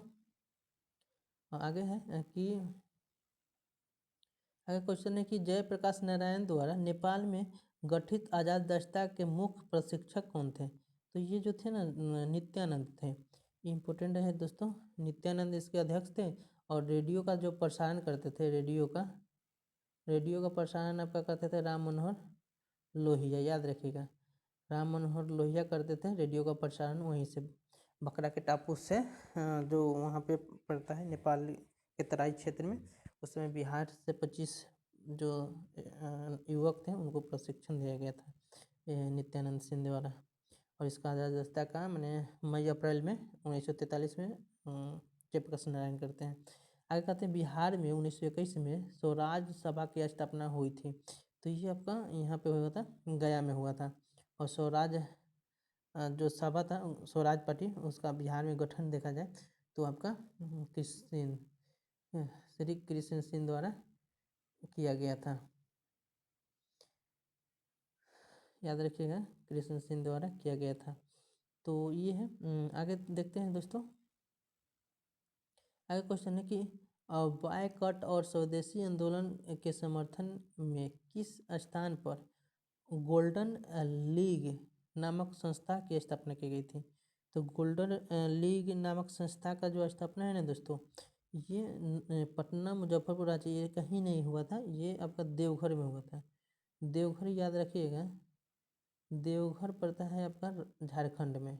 आगे है कि आगे क्वेश्चन है कि जयप्रकाश नारायण द्वारा नेपाल में गठित आज़ाद दस्ता के मुख्य प्रशिक्षक कौन थे? तो ये जो थे ना नित्यानंद थे। ये इम्पोर्टेंट है दोस्तों। नित्यानंद इसके अध्यक्ष थे और रेडियो का जो प्रसारण करते थे, रेडियो का प्रसारण आपका करते थे राम मनोहर लोहिया। याद रखिएगा, राम मनोहर लोहिया करते थे रेडियो का प्रसारण वहीं से, बकरा के टापू से, जो वहाँ पे पड़ता है नेपाल के तराई क्षेत्र में। उस समय बिहार से 25 जो युवक थे उनको प्रशिक्षण दिया गया था नित्यानंद सिंह द्वारा। और इसका आज़ाद दस्ता का मैंने मई अप्रैल में 1943 में जयप्रकाश नारायण करते हैं। आगे कहते हैं बिहार में 1921 में स्वराज सभा की स्थापना हुई थी। तो ये आपका यहाँ पे हुआ था, गया में हुआ था। और स्वराज जो सभा था, स्वराज पार्टी, उसका बिहार में गठन देखा जाए तो आपका श्री कृष्ण सिंह द्वारा किया गया था। याद रखिएगा, कृष्ण सिंह द्वारा किया गया था। तो ये है। आगे देखते हैं दोस्तों। आगे क्वेश्चन है कि बायकॉट और स्वदेशी आंदोलन के समर्थन में किस स्थान पर गोल्डन लीग नामक संस्था की स्थापना की गई थी? तो गोल्डन लीग नामक संस्था का जो स्थापना है ना दोस्तों, ये पटना मुजफ्फरपुर राज्य, ये कहीं नहीं हुआ था, ये आपका देवघर में हुआ था। देवघर याद रखिएगा, देवघर पड़ता है आपका झारखंड में,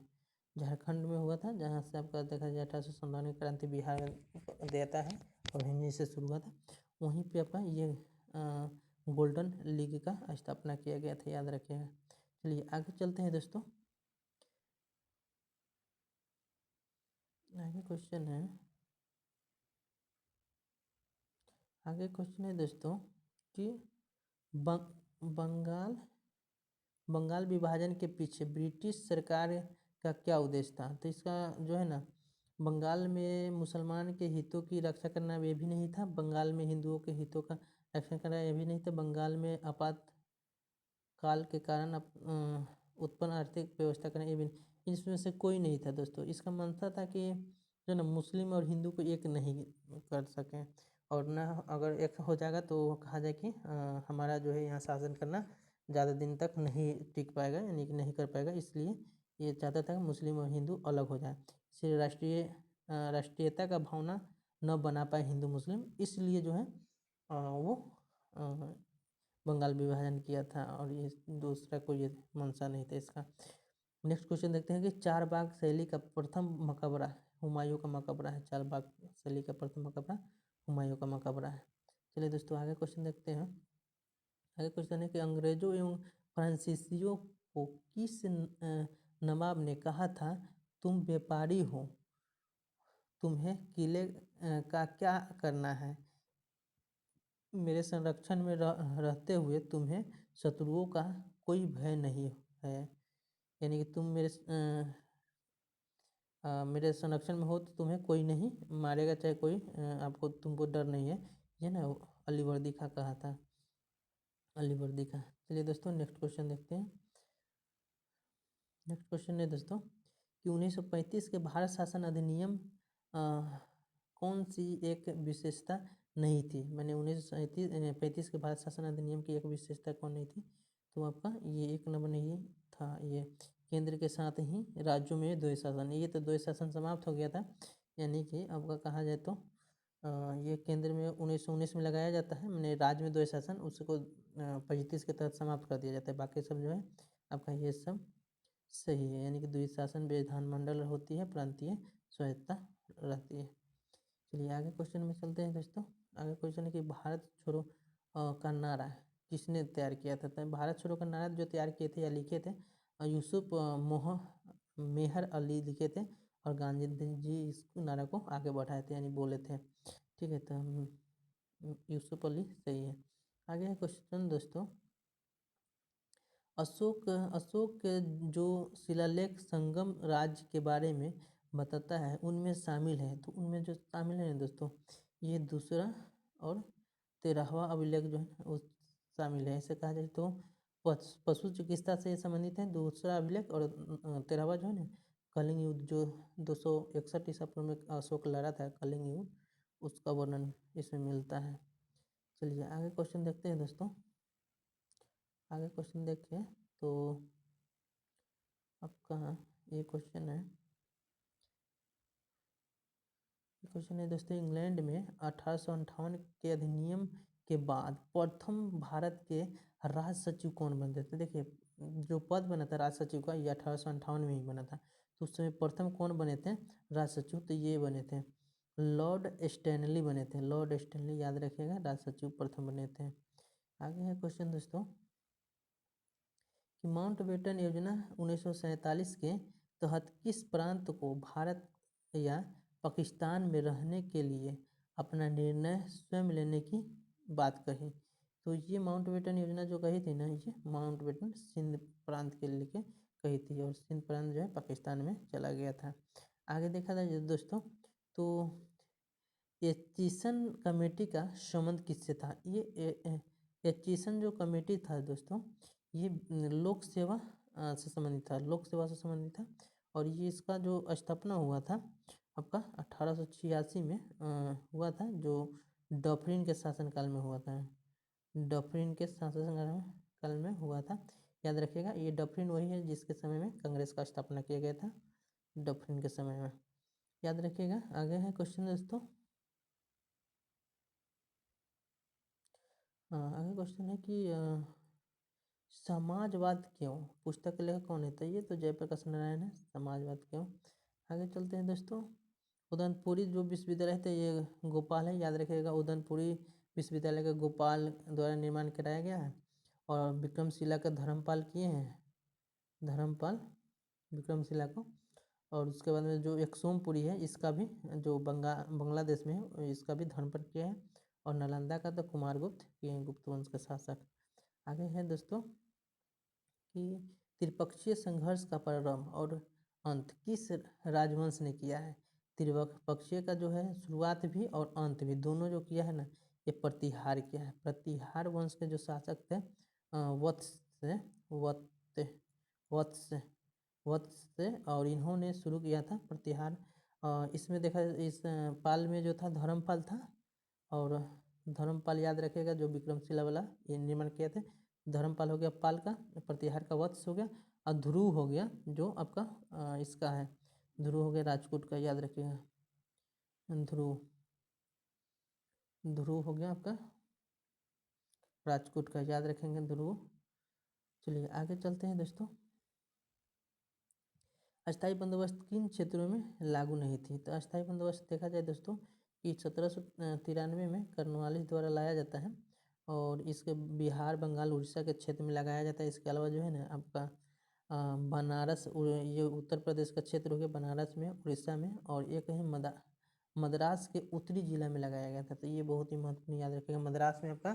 झारखंड में हुआ था, जहाँ से आपका देखा जाए 1857 की क्रांति बिहार में देता है और हिंदी से शुरू हुआ था। वहीं पे आपका ये गोल्डन लीग का स्थापना किया गया था, याद रखिएगा। चलिए आगे चलते हैं दोस्तों। आगे क्वेश्चन है, आगे क्वेश्चन है दोस्तों कि बंगाल बंगाल विभाजन के पीछे ब्रिटिश सरकार का क्या उद्देश्य था? तो इसका जो है ना, बंगाल में मुसलमान के हितों की रक्षा करना ये भी नहीं था, बंगाल में हिंदुओं के हितों का रक्षा करना ये भी नहीं था, बंगाल में आपातकाल के कारण उत्पन्न आर्थिक व्यवस्था करना ये भी, इसमें से कोई नहीं था दोस्तों। इसका मंशा था कि जो ना मुस्लिम और हिंदू को एक नहीं कर सकें, और ना अगर एक हो जाएगा तो कहा जाए कि हमारा जो है यहाँ शासन करना ज़्यादा दिन तक नहीं टिक पाएगा, यानी कि नहीं कर पाएगा। इसलिए ये चाहता था कि मुस्लिम और हिंदू अलग हो जाए, इसलिए राष्ट्रीयता का भावना न बना पाए हिंदू मुस्लिम, इसलिए जो है वो बंगाल विभाजन किया था। और ये दूसरा कोई ये मंशा नहीं था इसका। नेक्स्ट क्वेश्चन देखते हैं कि चारबाग शैली का प्रथम मकबरा हुमायूं का मकबरा है। चारबाग शैली का प्रथम मकबरा हुमायूं का मकबरा है। चलिए दोस्तों आगे क्वेश्चन देखते हैं। आगे क्वेश्चन है कि अंग्रेजों एवं फ्रांसीसियों को किस नवाब ने कहा था, तुम व्यापारी हो, तुम्हें किले का क्या करना है, मेरे संरक्षण में रहते हुए तुम्हें शत्रुओं का कोई भय नहीं है, यानी कि तुम मेरे मेरे संरक्षण में हो तो तुम्हें कोई नहीं मारेगा, चाहे कोई आपको तुमको डर नहीं है, ये ना अली वर्दी खां कहा था, अली वर्दी खां। चलिए दोस्तों नेक्स्ट क्वेश्चन देखते हैं। नेक्स्ट क्वेश्चन है दोस्तों कि 1935 के भारत शासन अधिनियम कौन सी एक विशेषता नहीं थी। मैंने 1935 के भारत शासन अधिनियम की एक विशेषता कौन नहीं थी, तो आपका ये 1 नंबर नहीं था, ये केंद्र के साथ ही राज्यों में द्वैध शासन, ये तो द्वैध शासन समाप्त हो गया था, यानी कि आपका कहा जाए तो ये केंद्र में 1919 में लगाया जाता है, मैंने राज्य में द्वैध शासन उसको 35 के तहत समाप्त कर दिया जाता है, बाकी सब जो है आपका ये सब सही है, यानी कि द्वैध शासन विधानमंडल होती है, प्रांतीय स्वायत्तता रहती है। चलिए आगे क्वेश्चन में चलते हैं दोस्तों। आगे क्वेश्चन है कि भारत छोड़ो का नारा किसने तैयार किया था। तो भारत छोड़ो का नारा जो तैयार किए थे या लिखे थे यूसुफ मेहर अली लिखे थे, और गांधी जी इस नारा को आगे बढ़ाए थे यानी बोले थे, ठीक है। तो यूसुफ अली सही है। आगे है क्वेश्चन दोस्तों, अशोक जो शिलालेख संगम राज्य के बारे में बताता है उनमें शामिल है, तो उनमें जो शामिल है दोस्तों ये दूसरा और 13वां अभिलेख जो है वो शामिल है। ऐसे कहा जाए तो पशु चिकित्सा से संबंधित है दूसरा अभिलेख, और 13वां जो है ना कलिंग युद्ध जो 261 ईसा पूर्व में अशोक लड़ा था कलिंग युद्ध, उसका वर्णन इसमें मिलता है। चलिए आगे क्वेश्चन देखते हैं दोस्तों। आगे क्वेश्चन देखिए तो आपका ये क्वेश्चन है दोस्तों, इंग्लैंड में 1858 के अधिनियम के बाद प्रथम भारत के राज सचिव कौन बनते थे। देखिए जो पद बना था राज सचिव का ये 1858 में ही बना था, तो उस समय प्रथम कौन बने थे राज सचिव, तो ये बने थे लॉर्ड स्टैनली बने थे, लॉर्ड स्टैनली याद रखिएगा राज सचिव प्रथम बने थे। आगे है क्वेश्चन दोस्तों कि माउंटबेटन योजना 1947 के तहत किस प्रांत को भारत या पाकिस्तान में रहने के लिए अपना निर्णय स्वयं लेने की बात कही। तो ये माउंटबेटन योजना जो कही थी ना, ये माउंटबेटन सिंध प्रांत के लिए कही थी, और सिंध प्रांत जो है पाकिस्तान में चला गया था। आगे देखा जाए दोस्तों तो एचिसन कमेटी का संबंध किससे था। ये एचिसन जो कमेटी था दोस्तों ये लोक सेवा से संबंधित था, लोक सेवा से संबंधित था, और ये इसका जो स्थापना हुआ था आपका 1886 में हुआ था, जो डफरिन के शासनकाल में हुआ था, डफरिन के शासनकाल में हुआ था। याद रखिएगा ये डफरिन वही है जिसके समय में कांग्रेस का स्थापना किया गया था, डफरिन के समय में, याद रखिएगा। आगे है क्वेश्चन दोस्तों, आगे क्वेश्चन है कि समाजवाद क्यों, पुस्तक के लेखक कौन है, तो ये तो जयप्रकाश नारायण है, समाजवाद क्यों। आगे चलते हैं दोस्तों, उदयपुरी जो विश्वविद्यालय थे ये गोपाल है, याद रखिएगा उदयपुरी विश्वविद्यालय का गोपाल द्वारा निर्माण कराया गया है, और विक्रमशिला का धर्मपाल किए हैं, धर्मपाल विक्रमशिला को, और उसके बाद में जो एक सोमपुरी है इसका भी जो बांग्लादेश में है इसका भी धर्मपाल किया है, और नालंदा का तो कुमारगुप्त किए गुप्त वंश के शासक। आगे है दोस्तों कि त्रिपक्षीय संघर्ष का प्रारंभ और अंत किस राजवंश ने किया है। त्रिपक्षीय का जो है शुरुआत भी और अंत भी दोनों जो किया है ना, ये प्रतिहार किया है। प्रतिहार वंश के जो शासक थे वत्स वत्स वत्स वत्स, और इन्होंने शुरू किया था प्रतिहार। इसमें देखा इस पाल में जो था धर्मपाल था, और धर्मपाल याद रखेगा जो विक्रमशिला वाला ये निर्माण किए थे, धर्मपाल हो गया पाल का, प्रतिहार का वत्स हो गया, और ध्रुव हो गया जो आपका इसका है, ध्रुव हो गया राजपूत का, याद रखिएगा ध्रुव, ध्रुव हो गया आपका राजपूत का, याद रखेंगे ध्रुव। चलिए आगे चलते हैं दोस्तों, अस्थाई बंदोबस्त किन क्षेत्रों में लागू नहीं थी। तो अस्थाई बंदोबस्त देखा जाए दोस्तों कि 1793 में कर्नवालिस द्वारा लाया जाता है, और इसके बिहार बंगाल उड़ीसा के क्षेत्र में लगाया जाता है। इसके अलावा जो है ना आपका बनारस ये उत्तर प्रदेश का क्षेत्र हो गया, बनारस में उड़ीसा में, और एक है मद्रास के उत्तरी जिला में लगाया गया था। तो ये बहुत ही महत्वपूर्ण याद रखिएगा, मद्रास में आपका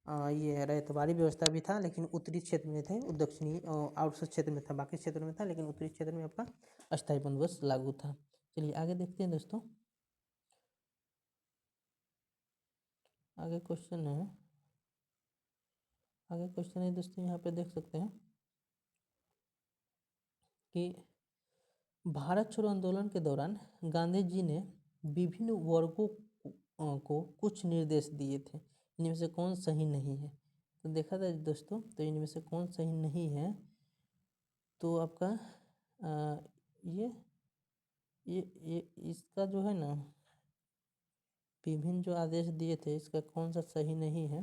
ये रैयतवाड़ी व्यवस्था भी था, लेकिन उत्तरी क्षेत्र में थे, दक्षिणी आउटसाइड क्षेत्र में था, बाकी क्षेत्र में था, लेकिन उत्तरी क्षेत्र में आपका अस्थायी बंदोबस्त लागू था। चलिए आगे देखते हैं दोस्तों। आगे क्वेश्चन है दोस्तों, यहाँ पे देख सकते हैं कि भारत छोड़ो आंदोलन के दौरान गांधी जी ने विभिन्न वर्गों को कुछ निर्देश दिए थे, इनमें से कौन सही नहीं है? तो देखा था दोस्तों, तो इनमें से कौन सही नहीं है, तो आपका ये इसका जो है ना, विभिन्न जो आदेश दिए थे, इसका कौन सा सही नहीं है?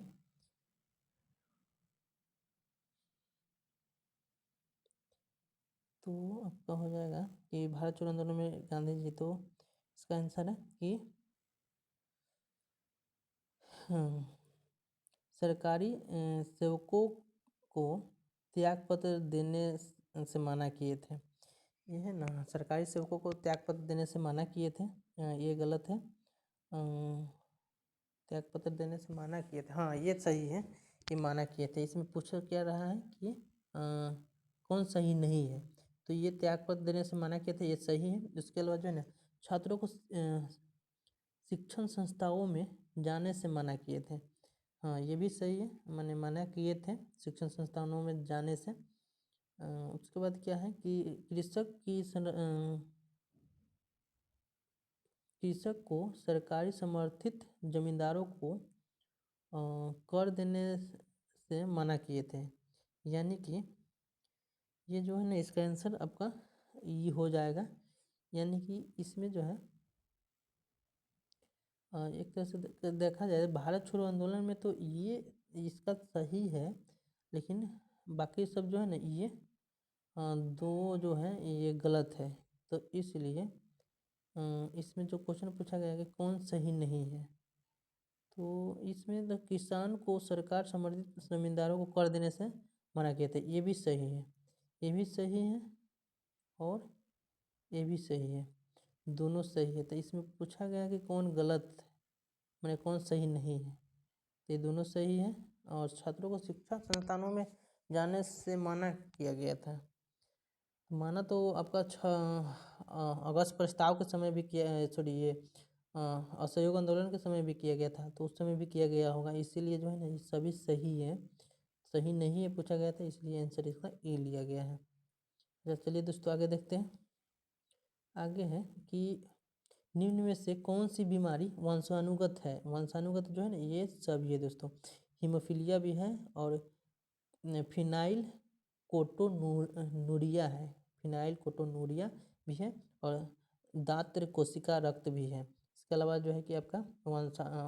तो आपका हो जाएगा कि भारत छोड़ो आंदोलन में गांधी जी, तो इसका आंसर है कि सरकारी सेवकों को त्यागपत्र देने से मना किए थे। ये है ना, सरकारी सेवकों को त्यागपत्र देने से मना किए थे, ये गलत है। त्यागपत्र देने से मना किए थे, हाँ ये सही है कि मना किए थे। इसमें पूछा क्या रहा है कि कौन सही नहीं है, तो ये त्यागपत्र देने से मना किए थे, ये सही है। इसके अलावा जो है ना, छात्रों को शिक्षण संस्थाओं में जाने से मना किए थे, हाँ ये भी सही है, मैंने मना किए थे शिक्षण संस्थानों में जाने से। उसके बाद क्या है कि कृषक को सरकारी समर्थित जमींदारों को कर देने से मना किए थे, यानी कि ये जो है ना, इसका आंसर आपका ये हो जाएगा, यानी कि इसमें जो है एक तरह से देखा जाए भारत छोड़ो आंदोलन में तो ये इसका सही है, लेकिन बाकी सब जो है ना, ये दो जो है ये गलत है। तो इसलिए इसमें जो क्वेश्चन पूछा गया है कि कौन सही नहीं है, तो इसमें तो किसान को सरकार समर्थित जमींदारों को कर देने से मना किया था, ये भी सही है, ये भी सही है, और ये भी सही है, दोनों सही है। तो इसमें पूछा गया कि कौन गलत, मैंने कौन सही नहीं है, ये दोनों सही है। और छात्रों को शिक्षा संस्थानों में जाने से मना किया गया था, माना तो आपका अगस्त प्रस्ताव के समय भी किया, सॉरी ये असहयोग आंदोलन के समय भी किया गया था, तो उस समय भी किया गया होगा, इसीलिए जो है ना, ये सभी सही है, सही नहीं है पूछा गया था, इसलिए आंसर इसका ए लिया गया है। अच्छा चलिए दोस्तों आगे देखते हैं। आगे है कि निम्न में से कौन सी बीमारी वंशानुगत है? वंशानुगत जो है ना, ये सभी है दोस्तों, हीमोफीलिया भी है, और फिनाइल कोटोनूरिया है, फिनाइल कोटोनूरिया भी है, और दात्र कोशिका रक्त भी है। इसके अलावा जो है कि आपका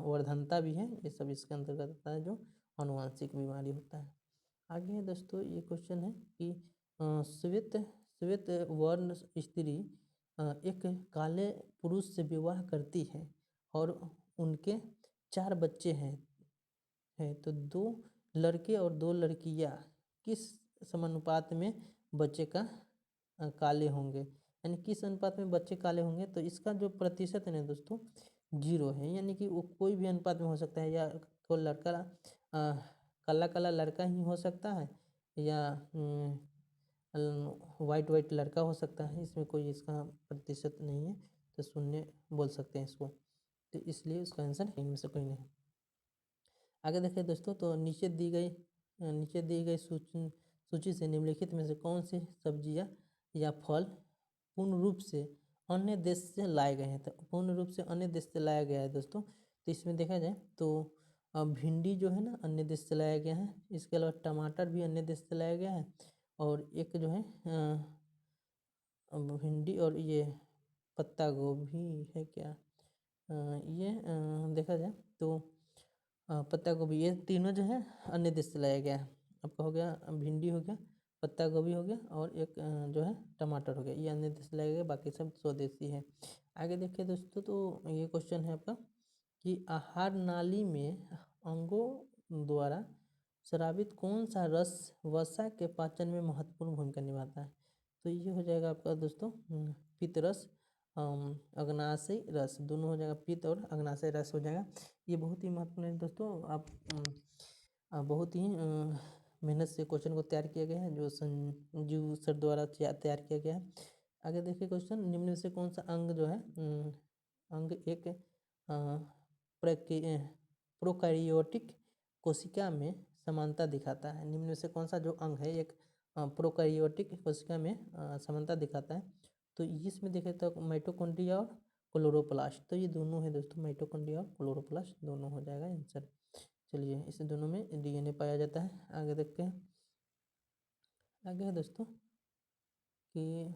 वर्धनता भी है, ये सब इसके अंतर्गत आता है, जो आनुवंशिक बीमारी होता है। आगे है दोस्तों, ये क्वेश्चन है कि श्वेत श्वेत वर्ण स्त्री एक काले पुरुष से विवाह करती है और उनके 4 बच्चे हैं, तो 2 लड़के और 2 लड़कियां किस समानुपात में बच्चे का काले होंगे, यानी किस अनुपात में बच्चे काले होंगे? तो इसका जो प्रतिशत है ना दोस्तों, 0 है, यानी कि वो कोई भी अनुपात में हो सकता है, या कोई लड़का काला काला लड़का ही हो सकता है, या वाइट वाइट लड़का हो सकता है, इसमें कोई इसका प्रतिशत नहीं है, तो शून्य बोल सकते हैं इसको, तो इसलिए इसका आंसर इनमें से कोई नहीं। आगे देखिए दोस्तों, तो नीचे दी गई सूची से निम्नलिखित में से कौन सी सब्जियां या फल पूर्ण रूप से अन्य देश से लाए गए हैं? तो पूर्ण रूप से अन्य देश से लाया गया है दोस्तों, तो इसमें देखा जाए तो भिंडी जो है ना, अन्य देश से लाया गया है। इसके अलावा टमाटर भी अन्य देश से लाया गया है, और एक जो है भिंडी और ये पत्ता गोभी है क्या, ये देखा जाए तो पत्ता गोभी, ये तीनों जो है अन्य देश से लाया गया है। आपका हो गया भिंडी, हो गया पत्ता गोभी, हो गया, और एक जो है टमाटर हो गया, ये अन्य देश से लाया गया, बाकी सब स्वदेशी है। आगे देखिए दोस्तों, तो ये क्वेश्चन है आपका कि आहार नाली में अंगों द्वारा स्रावित कौन सा रस वसा के पाचन में महत्वपूर्ण भूमिका निभाता है? तो ये हो जाएगा आपका दोस्तों पित्त रस, अग्नाशय रस, दोनों हो जाएगा, पित्त और अग्नाशय रस हो जाएगा। ये बहुत ही महत्वपूर्ण है दोस्तों, आप बहुत ही मेहनत से क्वेश्चन को तैयार किया गया है, जो संजीव सर द्वारा तैयार किया गया है। आगे देखिए क्वेश्चन, निम्न में से कौन सा अंग जो है अंग एक प्रोकैरियोटिक कोशिका में समानता दिखाता है। निम्न में से कौन सा जो अंग है एक प्रोकैरियोटिक कोशिका में समानता दिखाता है। तो इसमें देखें तो माइटोकॉन्ड्रिया और क्लोरोप्लास्ट, तो ये दोनों है दोस्तों, माइटोकॉन्ड्रिया और क्लोरोप्लास्ट दोनों हो जाएगा आंसर। चलिए, इस दोनों में डीएनए पाया जाता है। आगे देखते हैं। आगे है दोस्तों कि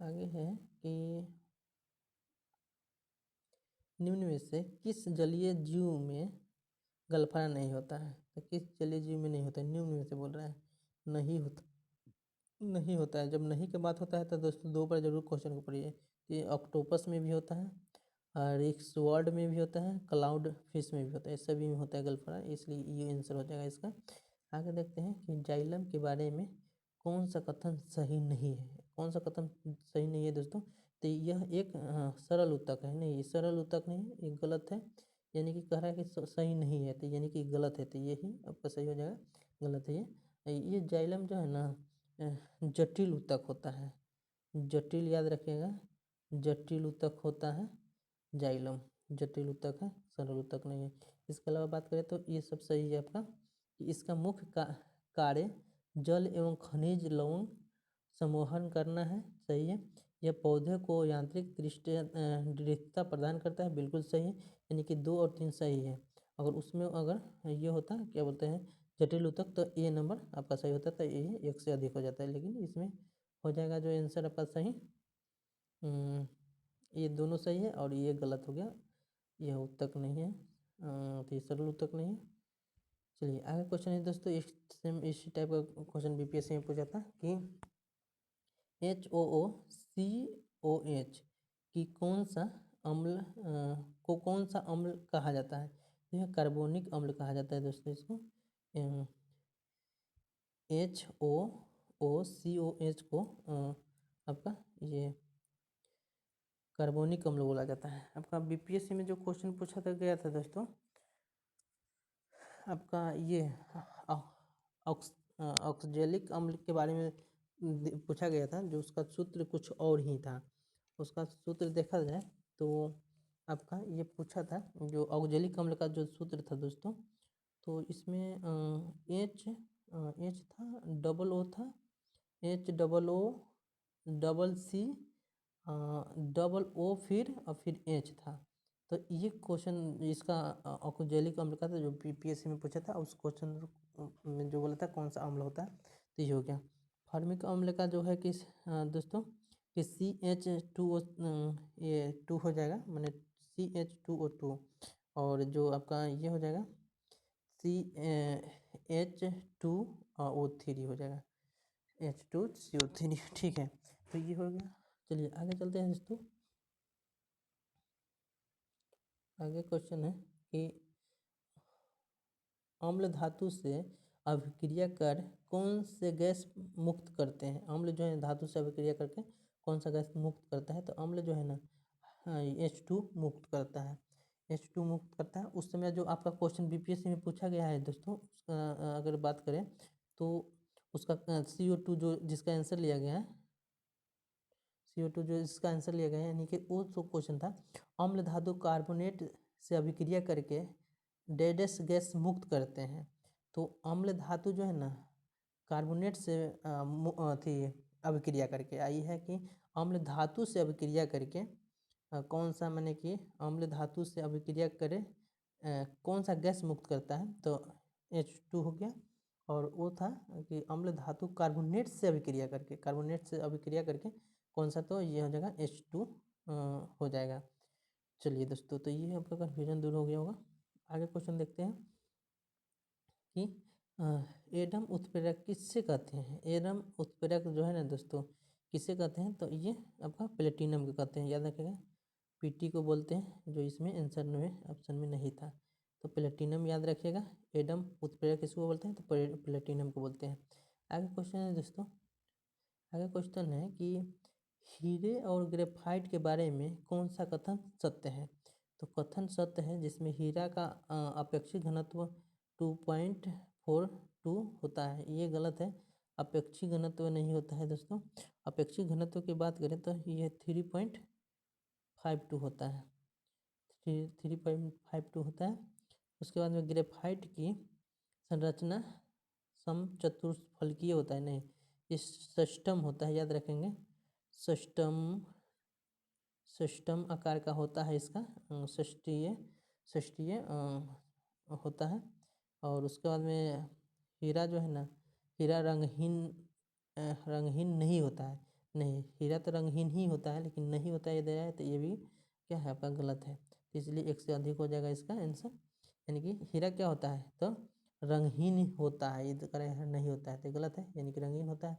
आगे है कि निम्न में से किस जलीय जीव में गलफड़ा नहीं होता है। तो किस जलीय जीव में नहीं होता है, निम्न में से बोल रहा है। नहीं होता, नहीं होता है। जब नहीं की बात होता है तो दोस्तों दो बार जरूर क्वेश्चन को पढ़िए। ये ऑक्टोपस में भी होता है और एक स्वॉर्ड में भी होता है, क्लाउड फिश में भी होता है, सभी में होता है गलफड़ा, इसलिए ये आंसर हो जाएगा इसका। आगे देखते हैं कि जाइलम के बारे में कौन सा कथन सही नहीं है। कौन सा कथन सही नहीं है दोस्तों, तो यह एक सरल उत्तक है। नहीं, ये सरल उत्तक नहीं है, ये गलत है। यानी कि कह रहा है कि सही नहीं है, तो यानी कि गलत है, तो यही आपका सही हो जाएगा, गलत है ये जाइलम जो है ना जटिल उत्तक होता है। जटिल याद रखिएगा, जटिल उत्तक होता है जाइलम, जटिल उत्तक है, सरल उत्तक नहीं है। इसके अलावा बात करें तो ये सब सही है आपका। कि इसका मुख्य कार्य जल एवं खनिज लवण संवहन करना है, सही है। यह पौधे को यांत्रिक दृढ़ता प्रदान करता है, बिल्कुल सही है। यानी कि 2 और 3 सही है। अगर उसमें अगर ये होता क्या बोलते हैं जटिल उत्तक, तो ए नंबर आपका सही होता है, तो ये 1 से अधिक हो जाता है। लेकिन इसमें हो जाएगा जो आंसर आपका सही, ये दोनों सही है और ये गलत हो गया, यह उत्तक नहीं है, तो ये सरल उत्तक नहीं है। चलिए आगे क्वेश्चन है दोस्तों, इसी टाइप का क्वेश्चन बीपीएससी में पूछा था कि HOOCOH की कौन सा अम्ल को कौन सा अम्ल कहा जाता है। यह कार्बोनिक अम्ल कहा जाता है दोस्तों इसको। HOOCOH को आपका ये कार्बोनिक अम्ल बोला जाता है। आपका बीपीएससी में जो क्वेश्चन पूछा था गया था दोस्तों, आपका ये ऑक्सैलिक अम्ल के बारे में पूछा गया था, जो उसका सूत्र कुछ और ही था। उसका सूत्र देखा जाए तो आपका ये पूछा था, जो ऑक्सैलिक अम्ल का जो सूत्र था दोस्तों, तो इसमें एच था, डबल ओ था, HOOCC डबल ओ फिर एच था। तो ये क्वेश्चन इसका ऑक्सैलिक अम्ल का था, जो बीपीएससी में पूछा था। उस क्वेश्चन में जो बोला था कौन सा अम्ल होता है, तो ये हो गया। फॉर्मिक अम्ल का जो है कि दोस्तों कि CH2O, ये 2 हो जाएगा, मैंने CH2O2, और जो आपका ये हो जाएगा CH2O3 हो जाएगा, H2CO3, ठीक है। तो ये हो गया। चलिए आगे चलते हैं दोस्तों। आगे क्वेश्चन है कि अम्ल धातु से अभिक्रिया कर कौन से गैस मुक्त करते हैं। अम्ल जो है धातु से अभिक्रिया करके कौन सा गैस मुक्त करता है, तो अम्ल जो है ना H2 मुक्त करता है, H2 मुक्त करता है। उस समय जो आपका क्वेश्चन बीपीएससी में पूछा गया है दोस्तों, उसका अगर बात करें तो उसका CO2 जो जिसका आंसर लिया गया है, CO2 जो इसका आंसर लिया गया है, यानी कि वो जो क्वेश्चन था, अम्ल धातु कार्बोनेट से अभिक्रिया करके डैश गैस मुक्त करते हैं। तो अम्ल धातु जो है ना कार्बोनेट से थी अभिक्रिया करके आई है, कि अम्ल धातु से अभिक्रिया करके कौन सा, माने कि अम्ल धातु से अभिक्रिया करे कौन सा गैस मुक्त करता है, तो H2 हो गया। और वो था कि अम्ल धातु कार्बोनेट से अभिक्रिया करके, कार्बोनेट से अभिक्रिया करके कौन सा, तो ये हो जाएगा H2 हो जाएगा। चलिए दोस्तों, तो ये आपका कन्फ्यूजन दूर हो गया होगा। आगे क्वेश्चन देखते हैं कि एडम उत्प्रेरक किससे कहते हैं। एडम उत्प्रेरक जो है ना दोस्तों किससे कहते हैं, तो ये आपका प्लेटिनम को कहते हैं, याद रखिएगा। पीटी को बोलते हैं, जो इसमें आंसर में ऑप्शन में नहीं था, तो प्लेटिनम याद रखिएगा। एडम उत्प्रेरक किसको बोलते हैं, तो प्लेटिनम को बोलते हैं। आगे क्वेश्चन है दोस्तों, आगे क्वेश्चन है कि हीरे और ग्रेफाइट के बारे में कौन सा कथन सत्य है। तो कथन सत्य है जिसमें हीरा का अपेक्षित घनत्व 2.42 होता है, ये गलत है। अपेक्षित घनत्व नहीं होता है दोस्तों। अपेक्षित घनत्व की बात करें तो ये 3.52 होता है, 3.52 होता है। उसके बाद में ग्रेफाइट की संरचना समचतुष्फलकीय होता है, नहीं, इस सस्टम होता है, याद रखेंगे। सस्टम आकार का होता है इसका, षष्टीय होता है। और उसके बाद में हीरा जो है ना, हीरा रंगहीन नहीं होता है, नहीं, हीरा तो रंगहीन ही होता है लेकिन नहीं होता है ये दे रहा है, तो ये भी क्या है आपका गलत है। तो इसलिए एक से अधिक हो जाएगा इसका आंसर। यानी कि हीरा क्या होता है, तो रंगहीन होता है, ये करें नहीं होता है तो गलत है, यानी कि रंगीन होता है।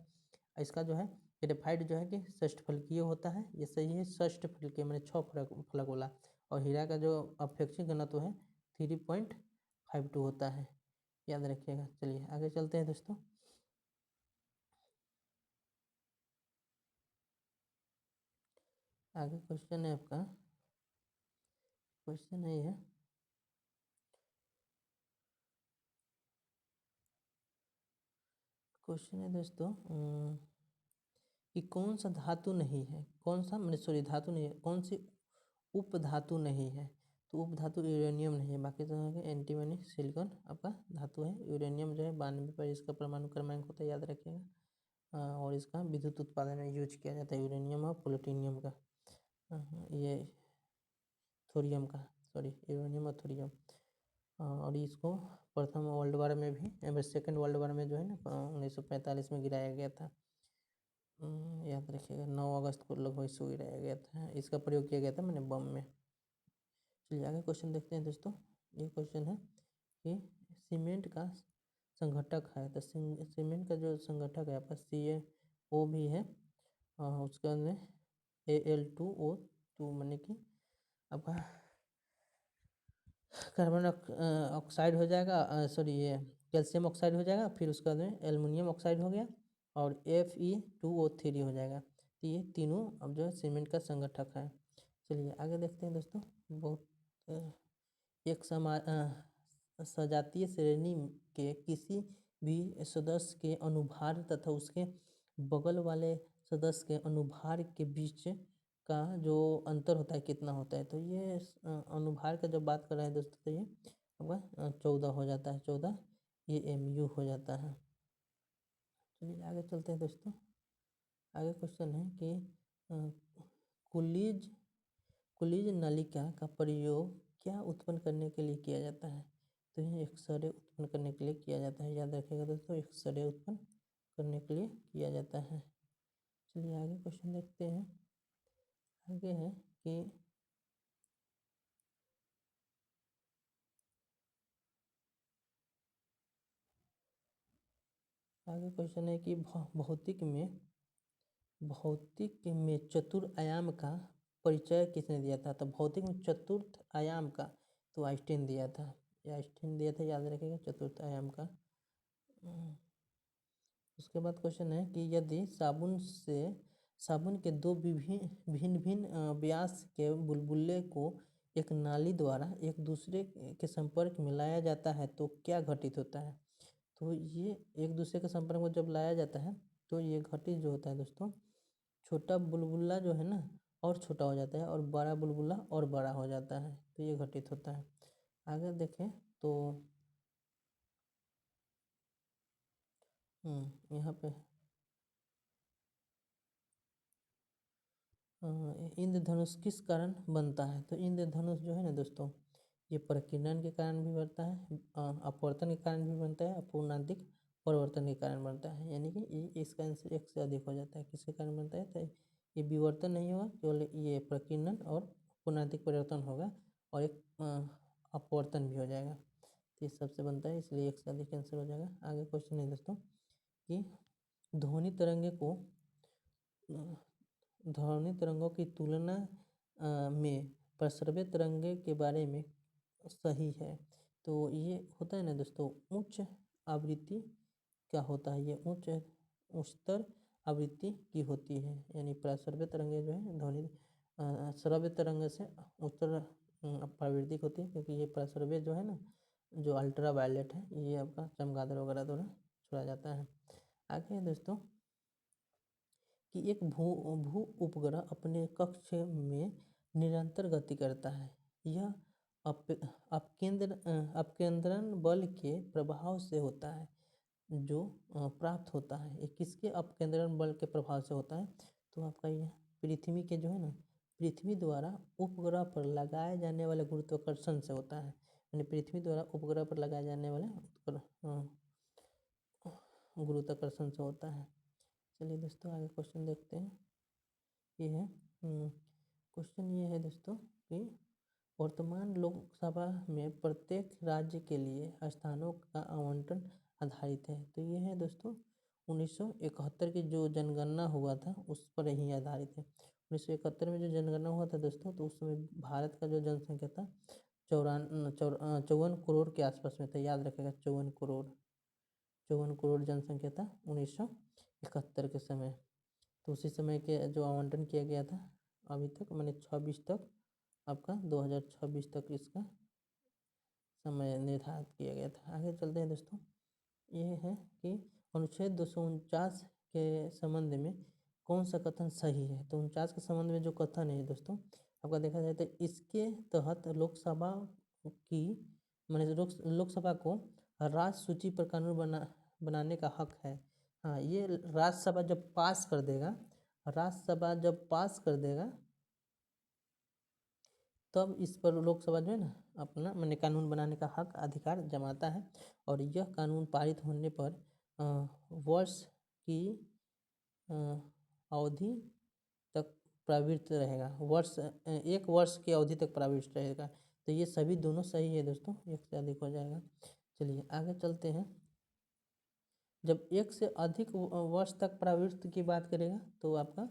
इसका जो है ग्रेफाइट जो है कि षष्ठफलकीय होता है, ये सही है। षष्ठफलकीय मैंने 6 फलक बोला। और हीरा का जो अपेक्षित घनत्व है 3.52 होता है, याद रखिएगा। चलिए आगे चलते हैं दोस्तों। आगे क्वेश्चन है आपका, क्वेश्चन है ये, क्वेश्चन है दोस्तों कि कौन सा धातु नहीं है, कौन सा मैंने सॉरी धातु नहीं है, कौन सी उपधातु नहीं है। तो उपधातु यूरेनियम नहीं है, बाकी तो है एंटीमनी सिलिकॉन आपका धातु है। यूरेनियम जो है 92 पर इसका परमाणु क्रमांक होता है, याद रखिएगा। और इसका विद्युत उत्पादन में यूज किया जाता है, यूरेनियम और प्लूटोनियम का, ये थोरियम का, सॉरी यूरेनियम और थोरियम। और इसको प्रथम वर्ल्ड वार में भी, सेकेंड वर्ल्ड वार में जो है ना 1945 में गिराया गया था, याद रखिएगा। 9 अगस्त को लगभग इसको गिराया गया था, इसका प्रयोग किया गया था मैंने बम में। चलिए आगे क्वेश्चन देखते हैं दोस्तों। ये क्वेश्चन है कि सीमेंट का संघटक है, तो सीमेंट का जो संघटक है आपका CaO भी है, उसके बाद में Al2O2 माने कि आपका कार्बन ऑक्साइड हो जाएगा, सॉरी ये कैल्शियम ऑक्साइड हो जाएगा, फिर उसके बाद में एल्युमिनियम ऑक्साइड हो गया और Fe2O3 हो जाएगा। तो ये तीनों अब जो है सीमेंट का संगठक है। चलिए आगे देखते हैं दोस्तों। बहुत एक सजातीय श्रेणी के किसी भी सदस्य के अनुभार तथा उसके बगल वाले सदस्य के अनुभार के बीच का जो अंतर होता है कितना होता है। तो ये अनुभार का जब बात कर रहे हैं दोस्तों, तो ये आपका 14 हो जाता है, 14 ये MU हो जाता है। चलिए आगे चलते हैं दोस्तों। आगे क्वेश्चन है कि कुलीज नलिका का प्रयोग क्या उत्पन्न करने के लिए किया जाता है। तो ये एक्सरे उत्पन्न करने के लिए किया जाता है, याद रखिएगा दोस्तों, एक्सरे उत्पन्न करने के लिए किया जाता है। चलिए आगे क्वेश्चन देखते हैं। आगे है कि आगे क्वेश्चन है कि भौतिक में चतुर्थ आयाम का परिचय किसने दिया था। तो भौतिक में चतुर्थ आयाम का तो आइंस्टीन दिया था, आइंस्टीन दिया था, याद रखिएगा, चतुर्थ आयाम का। उसके बाद क्वेश्चन है कि यदि साबुन के दो भिन्न भिन्न व्यास के बुलबुले को एक नाली द्वारा एक दूसरे के संपर्क में लाया जाता है तो क्या घटित होता है। तो ये एक दूसरे के संपर्क में जब लाया जाता है तो ये घटित जो होता है दोस्तों, छोटा बुलबुला जो है ना और छोटा हो जाता है और बड़ा बुलबुला और बड़ा हो जाता है, तो ये घटित होता है। आगे देखें तो यहाँ पे इंद्रधनुष किस कारण बनता है। तो इंद्रधनुष जो है ना दोस्तों, ये प्रकीर्णन के कारण भी बनता है, अपवर्तन के कारण भी बनता है, अपूर्णांतिक परिवर्तन के कारण बनता है। यानी कि इसका आंसर एक से अधिक हो जाता है। किसके कारण बनता है, तो ये विवर्तन नहीं होगा, केवल ये प्रकीर्णन और पूर्णांतिक परिवर्तन होगा और एक अपवर्तन भी हो जाएगा। तो ये सबसे बनता है, इसलिए एक से अधिक आंसर हो जाएगा। आगे क्वेश्चन है दोस्तों कि ध्वनि तरंगे को ध्वनि तरंगों की तुलना में प्रस्रव्य तरंगे के बारे में सही है। तो ये होता है ना दोस्तों, उच्च आवृत्ति क्या होता है, ये उच्चतर आवृत्ति की होती है। यानी प्रस्रव्य तरंगे जो है ध्वनि श्रव्य तरंग से उच्चतर प्राकृतिक होती है, क्योंकि ये प्रसरवे जो है ना, जो अल्ट्रा वायलेट है, ये आपका चमगादड़ वगैरह द्वारा छोड़ा जाता है। आगे है दोस्तों कि एक भू उपग्रह अपने कक्ष में निरंतर गति करता है। यह अपकेंद्रण बल के प्रभाव से होता है, जो प्राप्त होता है। ये किसके अपकेंद्रण बल के प्रभाव से होता है? तो आपका यह पृथ्वी के जो है ना, पृथ्वी द्वारा उपग्रह पर लगाए जाने वाले गुरुत्वाकर्षण से होता है। यानी पृथ्वी द्वारा उपग्रह पर लगाए जाने वाले गुरुत्वाकर्षण से होता है। चलिए दोस्तों आगे क्वेश्चन देखते हैं। ये है क्वेश्चन ये है दोस्तों कि वर्तमान लोकसभा में प्रत्येक राज्य के लिए स्थानों का आवंटन आधारित है। तो ये है दोस्तों 1971 की जो जनगणना हुआ था उस पर ही आधारित है। 1971 में जो जनगणना हुआ था दोस्तों, तो उस समय भारत का जो जनसंख्या था 54 करोड़ के आसपास में था। याद रखेगा, 54 करोड़ जनसंख्या था 1971 के समय। तो उसी समय के जो आवंटन किया गया था अभी तक, मैंने 26 तक, आपका 2026 तक इसका समय निर्धारित किया गया था। आगे चलते हैं दोस्तों। ये है कि अनुच्छेद 249 के संबंध में कौन सा कथन सही है? तो 49 के संबंध में जो कथन है दोस्तों, आपका देखा जाए तो इसके तहत लोकसभा की मैंने लोकसभा को राज्य सूची पर कानून बनाने का हक है। हाँ, ये राज्यसभा जब पास कर देगा, राज्यसभा जब पास कर देगा तब इस पर लोकसभा जो है ना अपना मैंने कानून बनाने का हक अधिकार जमाता है। और यह कानून पारित होने पर वर्ष की अवधि तक प्रवृत्त रहेगा। एक वर्ष की अवधि तक प्रवृत्त रहेगा। तो ये सभी दोनों सही है दोस्तों, एक से अधिक हो जाएगा। चलिए आगे चलते हैं। जब एक से अधिक वर्ष तक प्रवृत्त की बात करेगा तो आपका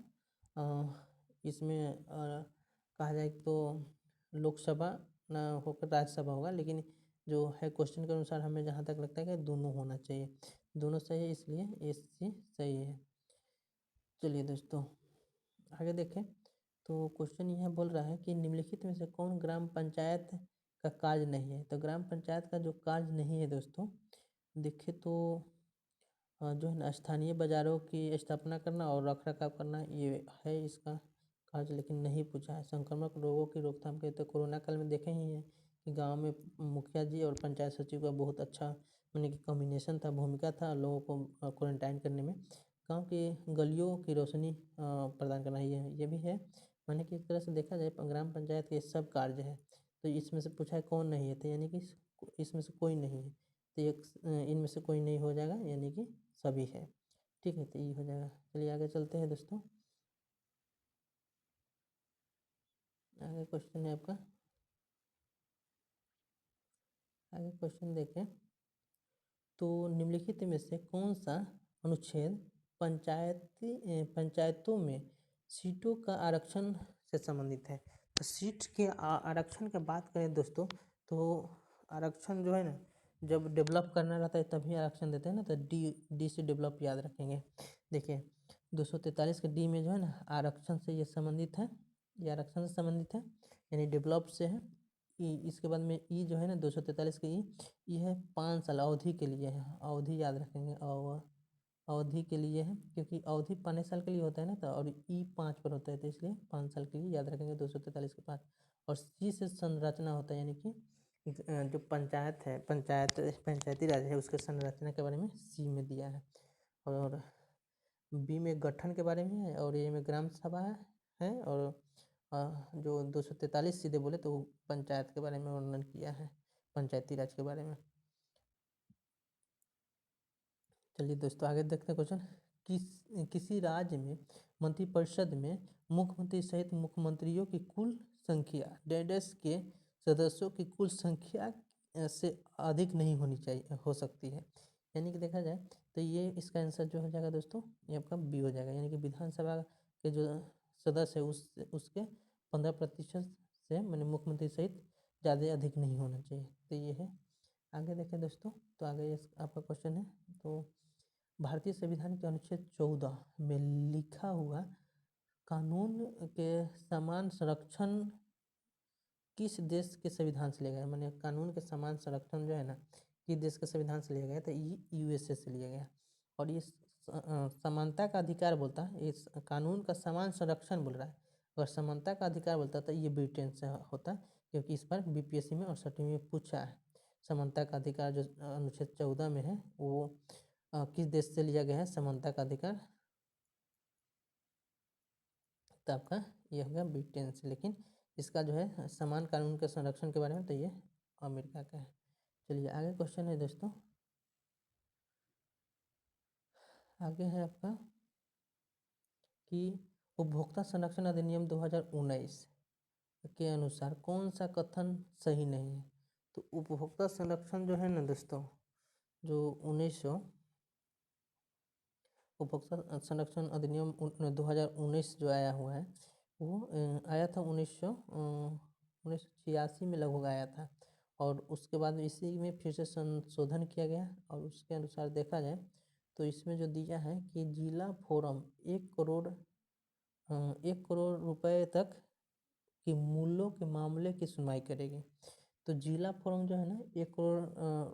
इसमें कहा जाए तो लोकसभा ना होकर राज्यसभा होगा, लेकिन जो है क्वेश्चन के अनुसार हमें जहाँ तक लगता है कि दोनों होना चाहिए। दोनों सही है, इसलिए ये सही है। चलिए दोस्तों आगे देखें। तो क्वेश्चन यह बोल रहा है कि निम्नलिखित में से कौन ग्राम पंचायत का कार्य नहीं है? तो ग्राम पंचायत का जो कार्य नहीं है दोस्तों, देखें तो जो है ना स्थानीय बाजारों की स्थापना करना और रखरखाव करना, ये है इसका कार्य, लेकिन नहीं पूछा है। संक्रामक रोगों की रोकथाम के तो कोरोना काल में देखे ही हैं कि गांव में मुखिया जी और पंचायत सचिव का बहुत अच्छा माने कि कॉम्बिनेशन था, भूमिका था लोगों को क्वारंटाइन करने में। गांव की गलियों की रोशनी प्रदान करना ये भी है। माने कि एक तरह से देखा जाए ग्राम पंचायत के सब कार्य है। तो इसमें से पूछा है कौन नहीं है, तो यानी कि इसमें से कोई नहीं है। तो एक इनमें से कोई नहीं हो जाएगा, यानी कि सभी है। ठीक है, तो ये हो जाएगा। चलिए आगे चलते हैं दोस्तों। आगे क्वेश्चन है आपका, आगे क्वेश्चन देखें। तो निम्नलिखित में से कौन सा अनुच्छेद पंचायतों में सीटों का आरक्षण से संबंधित है? तो सीट के आरक्षण की बात करें दोस्तों, तो आरक्षण जो है ना जब डेवलप करना रहता है तभी आरक्षण देते हैं ना। तो डी से डेवलप याद रखेंगे। देखिए 243 के डी में जो है ना आरक्षण से ये संबंधित है, ये आरक्षण से संबंधित है, यानी डेवलप से है। इसके बाद में ई जो है ना 243 के ई है 5 साल अवधि के लिए है। अवधि याद रखेंगे, और अवधि के लिए है, क्योंकि अवधि 5 साल के लिए होता है ना, तो और ई 5 पर होता है, तो इसलिए 5 साल के लिए याद रखेंगे 243 के 5। और सी से संरचना होता है, यानी कि जो पंचायत है, पंचायती राज है, उसके संरचना के बारे में सी में दिया है। और बी में गठन के बारे में है, और ए में ग्राम सभा है। और जो 243 सीधे बोले तो पंचायत के बारे में वर्णन किया है, पंचायती राज के बारे में। चलिए दोस्तों आगे देखते हैं क्वेश्चन। किसी राज्य में मंत्रिपरिषद में मुख्यमंत्री सहित मुख्यमंत्रियों की कुल संख्या डैश के सदस्यों की कुल संख्या से अधिक नहीं होनी चाहिए, हो सकती है। यानी कि देखा जाए तो ये इसका आंसर जो हो जाएगा दोस्तों, ये आपका बी हो जाएगा। यानी कि विधानसभा के जो सदस्य है उसके 15% से मैंने मुख्यमंत्री सहित ज़्यादा अधिक नहीं होना चाहिए। तो ये है। आगे देखें दोस्तों, तो आगे आपका क्वेश्चन है। तो भारतीय संविधान के अनुच्छेद 14 में लिखा हुआ कानून के समान संरक्षण किस देश के संविधान से लिया गया है, माने कानून के समान संरक्षण जो है ना किस देश के संविधान से लिया गया है, तो ये यूएसए से लिया गया है। और ये समानता का अधिकार बोलता है, इस कानून का समान संरक्षण बोल रहा है, अगर समानता का अधिकार बोलता है तो ये ब्रिटेन से होता है, क्योंकि इस पर बीपीएससी में और 60वीं में पूछा है। समानता का अधिकार जो अनुच्छेद 14 में है वो किस देश से लिया गया है समानता का अधिकार, तो आपका ये होगा ब्रिटेन से। लेकिन इसका जो है समान कानून के संरक्षण के बारे में तो ये अमेरिका का है। चलिए आगे क्वेश्चन है दोस्तों, आगे है आपका कि उपभोक्ता संरक्षण अधिनियम 2019 के अनुसार कौन सा कथन सही नहीं है। तो उपभोक्ता संरक्षण जो है ना दोस्तों, जो 1900 उपभोक्ता संरक्षण अधिनियम 2019 जो आया हुआ है वो आया था 1986 में लगभग आया था, और उसके बाद इसी में फिर से संशोधन किया गया। और उसके अनुसार देखा जाए तो इसमें जो दिया है कि जिला फोरम 1 करोड़ रुपए तक की मूल्यों के मामले की सुनवाई करेगी। तो जिला फोरम जो है ना 1 करोड़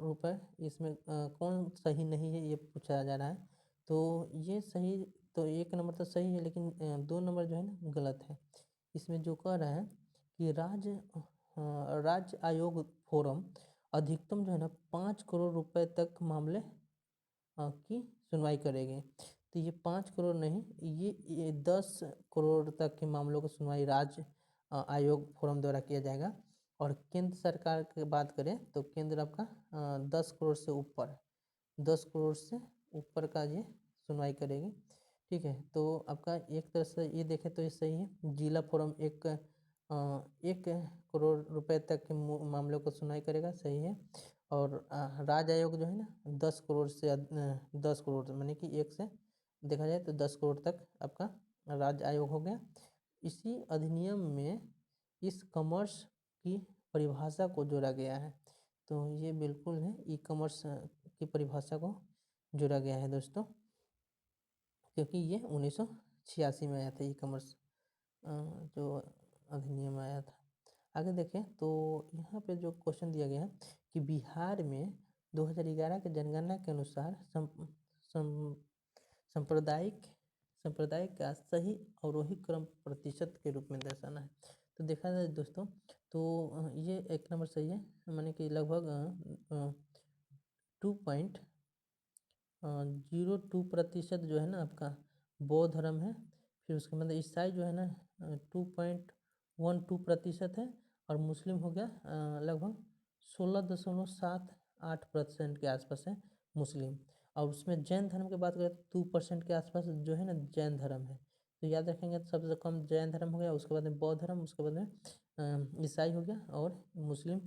रुपए, इसमें कौन सही नहीं है ये पूछा जा रहा है। तो ये सही, तो 1 नंबर तो सही है, लेकिन 2 नंबर जो है ना गलत है। इसमें जो कह रहा है कि राज्य आयोग फोरम अधिकतम जो है ना 5 करोड़ रुपए तक मामले की सुनवाई करेगी। तो ये 5 करोड़ नहीं, ये 10 करोड़ तक के मामलों की सुनवाई राज्य आयोग फोरम द्वारा किया जाएगा। और केंद्र सरकार की बात करें तो केंद्र आपका 10 करोड़ से ऊपर, 10 करोड़ से ऊपर का ये सुनवाई करेगी। ठीक है, तो आपका एक तरह से ये देखें तो ये सही है। जिला फोरम 1 करोड़ रुपए तक के मामलों को सुनवाई करेगा, सही है। और राज्य आयोग जो है ना 10 करोड़ से 10 करोड़ माने कि 1 से देखा जाए तो 10 करोड़ तक आपका राज्य आयोग हो गया। इसी अधिनियम में इस कॉमर्स की परिभाषा को जोड़ा गया है। तो ये बिल्कुल है, ई कॉमर्स की परिभाषा को जोड़ा गया है दोस्तों, क्योंकि ये 1986 में आया था ई कॉमर्स जो अधिनियम आया था। आगे देखें तो यहाँ पे जो क्वेश्चन दिया गया है कि बिहार में 2011 के जनगणना के अनुसार संप्रदाय का सही अवरोही क्रम प्रतिशत के रूप में दर्शाना है। तो देखा जाए दोस्तों तो ये 1 नंबर सही है, माने कि लगभग 2.02% जो है ना आपका बौद्ध धर्म है। फिर उसके बाद ईसाई जो है ना 2.12% है, और मुस्लिम हो गया लगभग 16.78% के आसपास है मुस्लिम। और उसमें जैन धर्म की बात करें तो 2% के आसपास जो है ना जैन धर्म है। तो याद रखेंगे तो सबसे कम जैन धर्म हो गया, उसके बाद में बौद्ध धर्म, उसके बाद में ईसाई हो गया और मुस्लिम,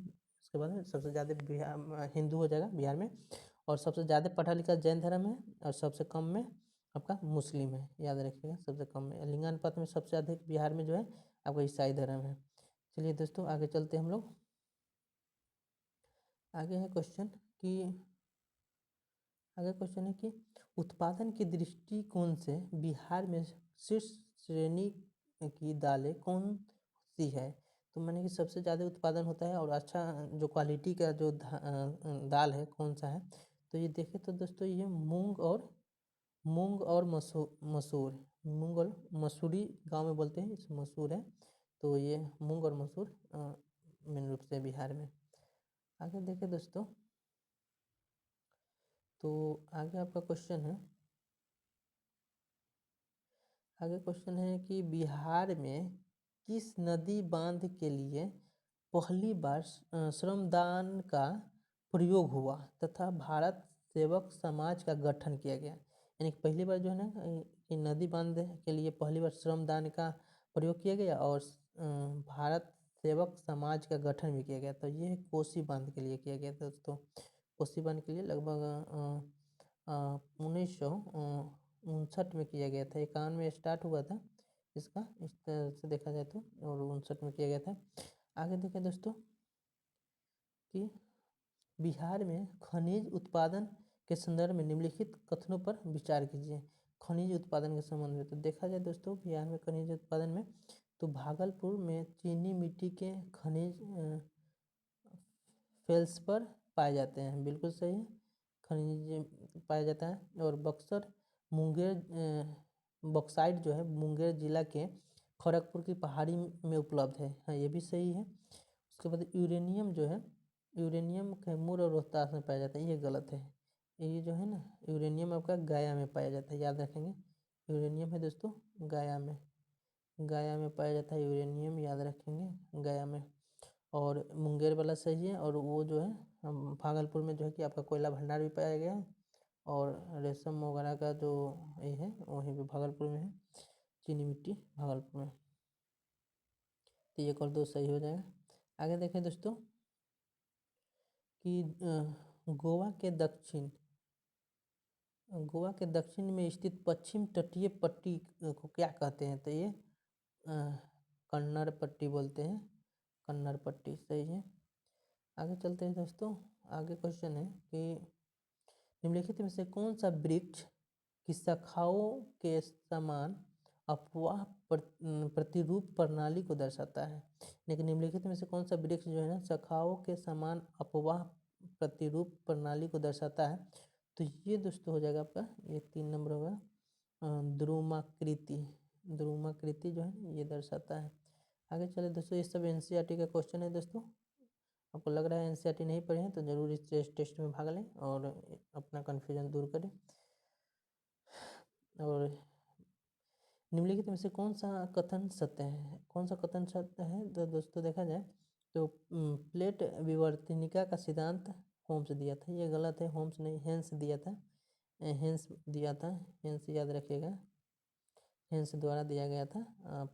उसके बाद में सबसे ज़्यादा बिहार हिंदू हो जाएगा बिहार में। और सबसे ज़्यादा पढ़ा लिखा जैन धर्म है, और सबसे कम में आपका मुस्लिम है, याद रखिएगा सबसे कम में। लिंगानुपात में सबसे अधिक बिहार में जो है आपका ईसाई धर्म है। चलिए दोस्तों आगे चलते हैं हम लोग। आगे है क्वेश्चन कि आगे क्वेश्चन है कि उत्पादन के दृष्टिकोण से बिहार में शीर्ष श्रेणी की दालें कौन सी है। तो मैंने कि सबसे ज़्यादा उत्पादन होता है और अच्छा जो क्वालिटी का जो दाल है कौन सा है। तो ये देखें तो दोस्तों ये मूंग और मसूर, मूंग और मसूरी गांव में बोलते हैं, इस मसूर है। तो ये मूंग और मसूर मेन रूप से बिहार में। आगे देखें दोस्तों तो आगे आपका क्वेश्चन है कि बिहार में किस नदी बांध के लिए पहली बार श्रमदान का प्रयोग हुआ तथा भारत सेवक समाज का गठन किया गया। यानी कि पहली बार जो है ना कि नदी बांध के लिए पहली बार श्रमदान का प्रयोग किया गया और भारत सेवक समाज का गठन भी किया गया। तो ये कोसी बांध के लिए किया गया था दोस्तों। कोसी बांध के लिए लगभग 1959 में किया गया था। 51 में स्टार्ट हुआ था इसका, इस तरह से देखा जाए तो, और 59 में किया गया था। आगे देखें दोस्तों कि बिहार में खनिज उत्पादन के संदर्भ में निम्नलिखित कथनों पर विचार कीजिए। खनिज उत्पादन के संबंध में तो देखा जाए दोस्तों बिहार में खनिज उत्पादन में तो भागलपुर में चीनी मिट्टी के खनिज फेल्स पर पाए जाते हैं, बिल्कुल सही है, खनिज पाया जाता है। और बक्सर मुंगेर बॉक्साइट जो है मुंगेर जिला के खड़गपुर की पहाड़ी में उपलब्ध है, हाँ ये भी सही है। उसके बाद यूरेनियम जो है, यूरेनियम कैमूर और रोहतास में पाया जाता है, ये गलत है। ये जो है ना यूरेनियम आपका गया में पाया जाता है, याद रखेंगे। यूरेनियम है दोस्तों गया में पाया जाता है यूरेनियम, याद रखेंगे गया में। और मुंगेर वाला सही है। और वो जो है भागलपुर में जो है कि आपका कोयला भंडार भी पाया गया है, और रेशम वगैरह का जो ये है वहीं पे भागलपुर में है, चीनी मिट्टी भागलपुर में। तो एक और दो सही हो जाएगा। आगे देखें दोस्तों कि गोवा के दक्षिण में स्थित पश्चिम तटीय पट्टी को क्या कहते हैं? तो ये कन्नड़ पट्टी बोलते हैं, कन्नड़ पट्टी सही है। आगे चलते हैं दोस्तों। आगे क्वेश्चन है कि निम्नलिखित में से कौन सा वृक्ष की शाखाओं के समान अपवाह प्रतिरूप प्रणाली को दर्शाता है? लेकिन निम्नलिखित में से कौन सा वृक्ष जो है ना शाखाओं के समान अपवाह प्रतिरूप प्रणाली को दर्शाता है? तो ये दोस्तों हो जाएगा आपका, ये 3 नंबर होगा, ध्रुमाकृति जो है ये दर्शाता है। आगे चले दोस्तों, ये सब एनसीईआरटी का क्वेश्चन है दोस्तों। आपको लग रहा है एनसीईआरटी नहीं पढ़े हैं तो जरूर इस टेस्ट में भाग लें और अपना कन्फ्यूजन दूर करें। और निम्नलिखित में से कौन सा कथन सत्य है? तो दोस्तों देखा जाए तो प्लेट विवर्तनिका का सिद्धांत होम्स दिया था, ये गलत है, होम्स नहीं हेंस दिया था, हेंस याद रखिएगा, हेंस द्वारा दिया गया था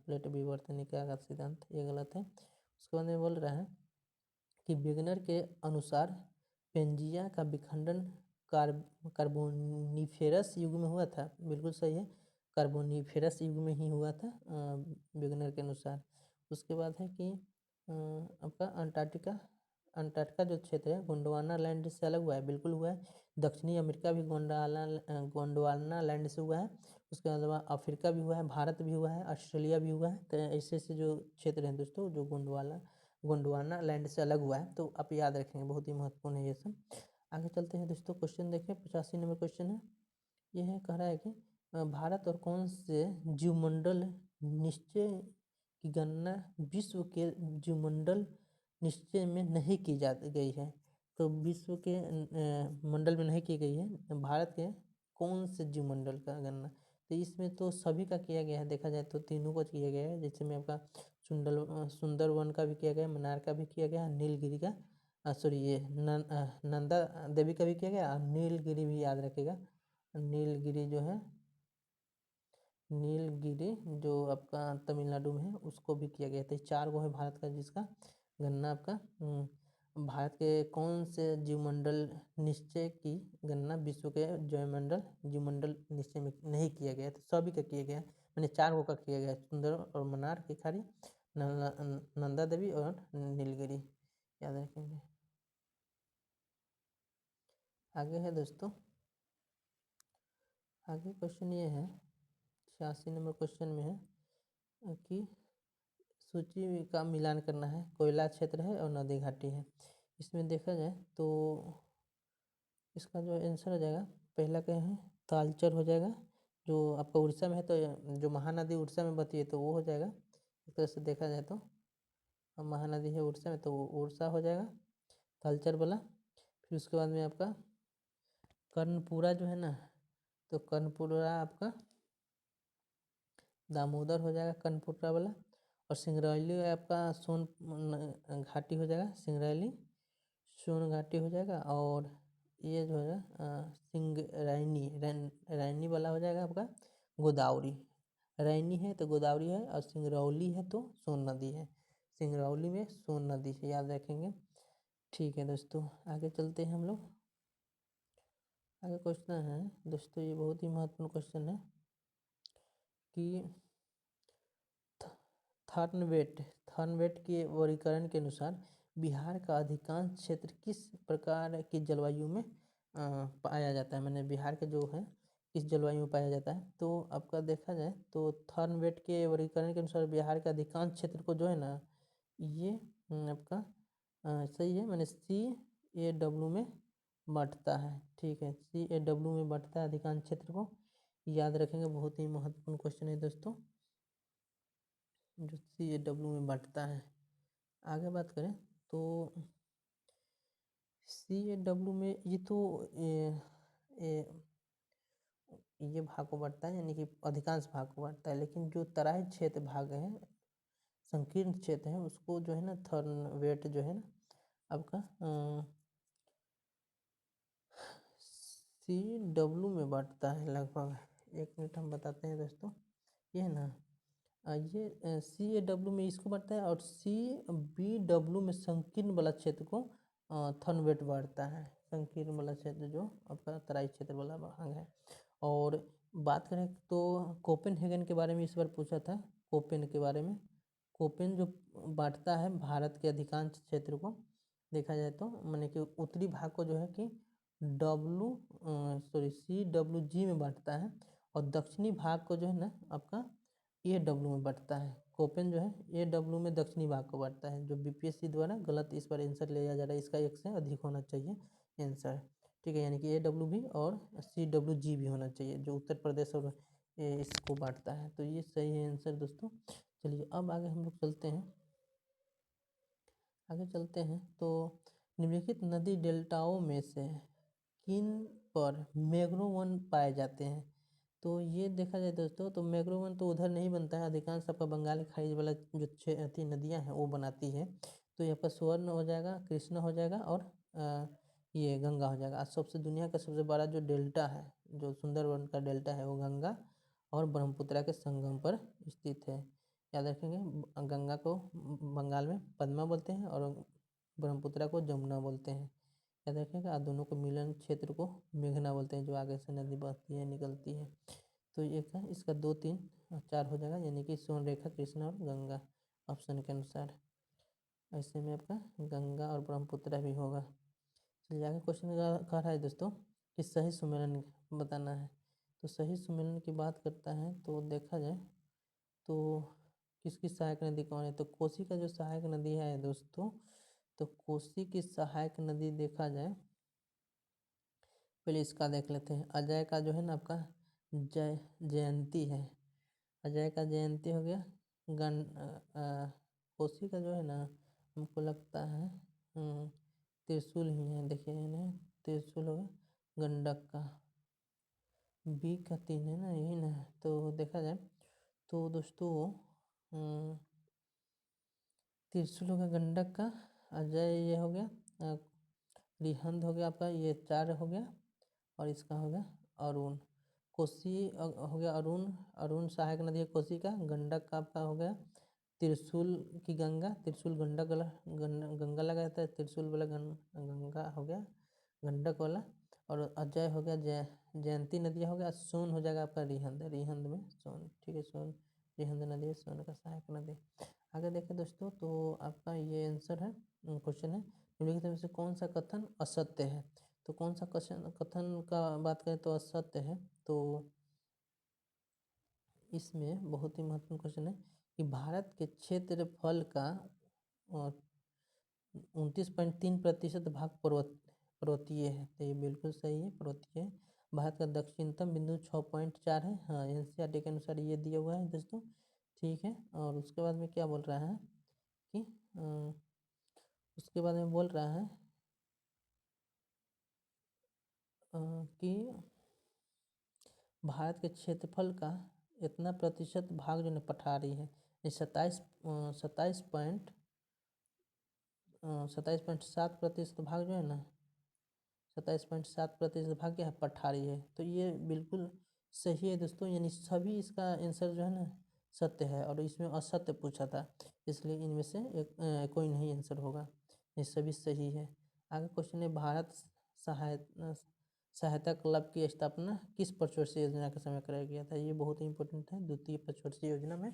प्लेट विवर्तनिका का सिद्धांत, ये गलत है। उसके बाद में बोल रहा है कि वेगनर के अनुसार पेंजिया का विखंडन कार्बोनिफेरस युग में हुआ था, बिल्कुल सही है, कार्बोनिफेरस युग में ही हुआ था वेगनर के अनुसार। उसके बाद है कि आपका अंटार्कटिका जो क्षेत्र है गोंडवाना लैंड से अलग हुआ है, बिल्कुल हुआ है। दक्षिणी अमेरिका भी गोंडवाना लैंड से हुआ है। उसके अलावा अफ्रीका भी हुआ है, भारत भी हुआ है, ऑस्ट्रेलिया भी हुआ है। तो ऐसे ऐसे जो क्षेत्र हैं दोस्तों जो गोंडवाना लैंड से अलग हुआ है, तो आप याद रखेंगे, बहुत ही महत्वपूर्ण है ये सब। आगे चलते हैं दोस्तों, क्वेश्चन देखिए 85 नंबर क्वेश्चन है। ये है कह रहा है कि भारत और कौन से जीवमंडल निश्चय की गणना विश्व के जीवमंडल निश्चय में नहीं की जा गई है? तो विश्व के मंडल में नहीं की गई है, भारत के कौन से जीवमंडल का गणना? तो इसमें तो सभी का किया गया है, देखा जाए तो तीनों का किया गया है, जैसे में आपका सुंदरवन का भी किया गया, मन्नार का भी किया गया, नीलगिरी का सॉरी ये नंदा देवी का भी किया गया, और नीलगिरी भी याद रखेगा, नीलगिरी जो है नीलगिरी जो आपका तमिलनाडु में है उसको भी किया गया था। 4 गो है भारत का जिसका गणना आपका भारत के कौन से जीवमंडल निश्चय की गणना विश्व के जीवमंडल निश्चय में नहीं किया गया, तो सभी का किया गया, मैंने 4 गो का किया गया, सुंदर और मन्नार की खाड़ी, नंदा देवी और नीलगिरी, याद रखेंगे। आगे है दोस्तों, आगे क्वेश्चन ये है 86 नंबर क्वेश्चन में है कि सूची का मिलान करना है, कोयला क्षेत्र है और नदी घाटी है। इसमें देखा जाए तो इसका जो आंसर हो जाएगा पहला क्या है तालचर हो जाएगा, जो आपका उड़ीसा में है, तो जो महानदी उड़ीसा में बहती है तो वो हो जाएगा। एक तरह से देखा जाए तो महानदी है उड़ीसा में तो वो उड़ीसा हो जाएगा तालचर वाला। फिर उसके बाद में आपका कर्णपुरा जो है ना, तो कर्णपुरा आपका दामोदर हो जाएगा कर्णपुरा वाला। और सिंगरौली आपका सोन घाटी हो जाएगा, सिंगरौली सोन घाटी हो जाएगा। और ये जो है रैनी वाला हो जाएगा आपका गोदावरी, रैनी है तो गोदावरी है, और सिंगरौली है तो सोन नदी है, सिंगरौली में सोन नदी है, याद रखेंगे। ठीक है दोस्तों, आगे चलते हैं हम लोग। आगे क्वेश्चन है दोस्तों, ये बहुत ही महत्वपूर्ण क्वेश्चन है कि थॉर्नवेट के वर्गीकरण के अनुसार बिहार का अधिकांश क्षेत्र किस प्रकार की जलवायु में पाया जाता है? मैंने बिहार के जो है किस जलवायु में पाया जाता है? तो आपका देखा जाए तो थर्नवेट के वर्गीकरण के अनुसार बिहार के अधिकांश क्षेत्र को जो है ना ये आपका सही है, मैंने CAW में बांटता है। ठीक है, CAW में बांटता है अधिकांश क्षेत्र को, याद रखेंगे, बहुत ही महत्वपूर्ण क्वेश्चन है दोस्तों, जो CAW में बांटता है। आगे बात करें तो CAW में ये तो ये भाग को बांटता है, यानी कि अधिकांश भाग को बांटता है, लेकिन जो तराई क्षेत्र भाग है, संकीर्ण क्षेत्र है, उसको जो है ना थर्नवेट जो है ना आपका CW में बांटता है लगभग। 1 मिनट हम बताते हैं दोस्तों, ये है ना ये CAW में इसको बांटता है, और CBW में संकीर्ण वाला क्षेत्र को थर्नवेट बांटता है, संकीर्ण वाला क्षेत्र जो आपका तराई क्षेत्र वाला भाग है। और बात करें तो कोपेनहेगन के बारे में इस बार पूछा था, कोपेन के बारे में। कोपेन जो बांटता है भारत के अधिकांश क्षेत्र को, देखा जाए तो माने कि उत्तरी भाग को जो है कि CWG में बांटता है, और दक्षिणी भाग को जो है ना आपका AW में बांटता है। कोपेन जो है AW में दक्षिणी भाग को बांटता है, जो BPSC द्वारा गलत इस बार आंसर लिया जा रहा है, इसका 1 से अधिक होना चाहिए आंसर। ठीक है, यानी कि AW भी और CWG भी होना चाहिए, जो उत्तर प्रदेश और इसको बांटता है। तो ये सही है आंसर दोस्तों। चलिए अब आगे हम लोग चलते हैं, तो निम्नलिखित नदी डेल्टाओं में से किन पर मैंग्रोव वन पाए जाते हैं? तो ये देखा जाए दोस्तों तो मैंग्रोव वन तो उधर नहीं बनता है, अधिकांश आपका बंगाल की खाड़ी वाला जो नदियाँ हैं वो बनाती है। तो यहाँ पर स्वर्ण हो जाएगा, कृष्णा हो जाएगा, और ये गंगा हो जाएगा। सबसे दुनिया का सबसे बड़ा जो डेल्टा है, जो सुंदरवन का डेल्टा है, वो गंगा और ब्रह्मपुत्रा के संगम पर स्थित है। याद रखेंगे, गंगा को बंगाल में पद्मा बोलते हैं और ब्रह्मपुत्रा को जमुना बोलते हैं। याद रखिएगा, दोनों को मिलन क्षेत्र को मेघना बोलते हैं, जो आगे से नदी बहती है निकलती है। तो ये था इसका 2, 3 और 4 हो जाएगा, यानी कि स्वर्ण रेखा, कृष्णा और गंगा ऑप्शन के अनुसार। ऐसे में आपका गंगा और ब्रह्मपुत्रा भी होगा। चलिए आगे क्वेश्चन कह रहा है दोस्तों कि सही सुमेलन बताना है। तो सही सुमेलन की बात करता है तो देखा जाए तो किसकी सहायक नदी कौन है? तो कोसी का जो सहायक नदी है दोस्तों, तो कोसी की सहायक नदी देखा जाए, पहले इसका देख लेते हैं। अजय का जो है ना आपका जयंती है, अजय का जयंती हो गया। कोसी का जो है ना हमको लगता है त्रिशूल ही है, देखिए ना त्रिशूल हो गया। गंडक का बी का 3 है ना, यही ना। तो देखा जाए तो दोस्तों त्रिशूल हो गया गंडक का, अजय ये हो गया, रिहंद हो गया आपका, ये 4 हो गया, और इसका हो गया अरुण। कोसी हो गया अरुण, अरुण सहायक नदी है कोसी का। गंडक का आपका हो गया त्रिशूल की गंगा, त्रिशूल गंडक वाला गंगा लगा रहता है, त्रिशूल वाला गंगा हो गया गंडक वाला। और अजय हो गया जयंती नदियाँ हो गया। सोन हो जाएगा आपका रिहंद, रिहंद में सोन। ठीक है, सोन रिहंद नदी है, सोन का सहायक नदी। आगे देखें दोस्तों तो आपका ये आंसर है, क्वेश्चन है निम्नलिखित में से कौन सा कथन असत्य है? तो कौन सा कथन का बात करें तो असत्य है? तो इसमें बहुत ही महत्वपूर्ण क्वेश्चन है कि भारत के क्षेत्रफल का 29.3% भाग पर्वतीय है। तो ये बिल्कुल सही है, पर्वतीय है। भारत का दक्षिणतम बिंदु 6.4 है। हाँ, NCERT के अनुसार ये दिया हुआ है दोस्तों। ठीक है, और उसके बाद में क्या बोल रहा है कि उसके बाद में बोल रहा है कि भारत के क्षेत्रफल का इतना प्रतिशत भाग जो है पठारी है, 27.7% भाग जो है ना, 27.7% भाग क्या है, पठारी है। तो ये बिल्कुल सही है दोस्तों, यानी सभी इसका आंसर जो है ना सत्य है, और इसमें असत्य पूछा था, इसलिए इनमें से कोई नहीं आंसर होगा, ये सभी सही है। आगे क्वेश्चन है, भारत सहायता क्लब की स्थापना किस पंचवर्षीय योजना के समय कराया गया था? ये बहुत ही इंपॉर्टेंट है। द्वितीय पंचवर्षीय योजना में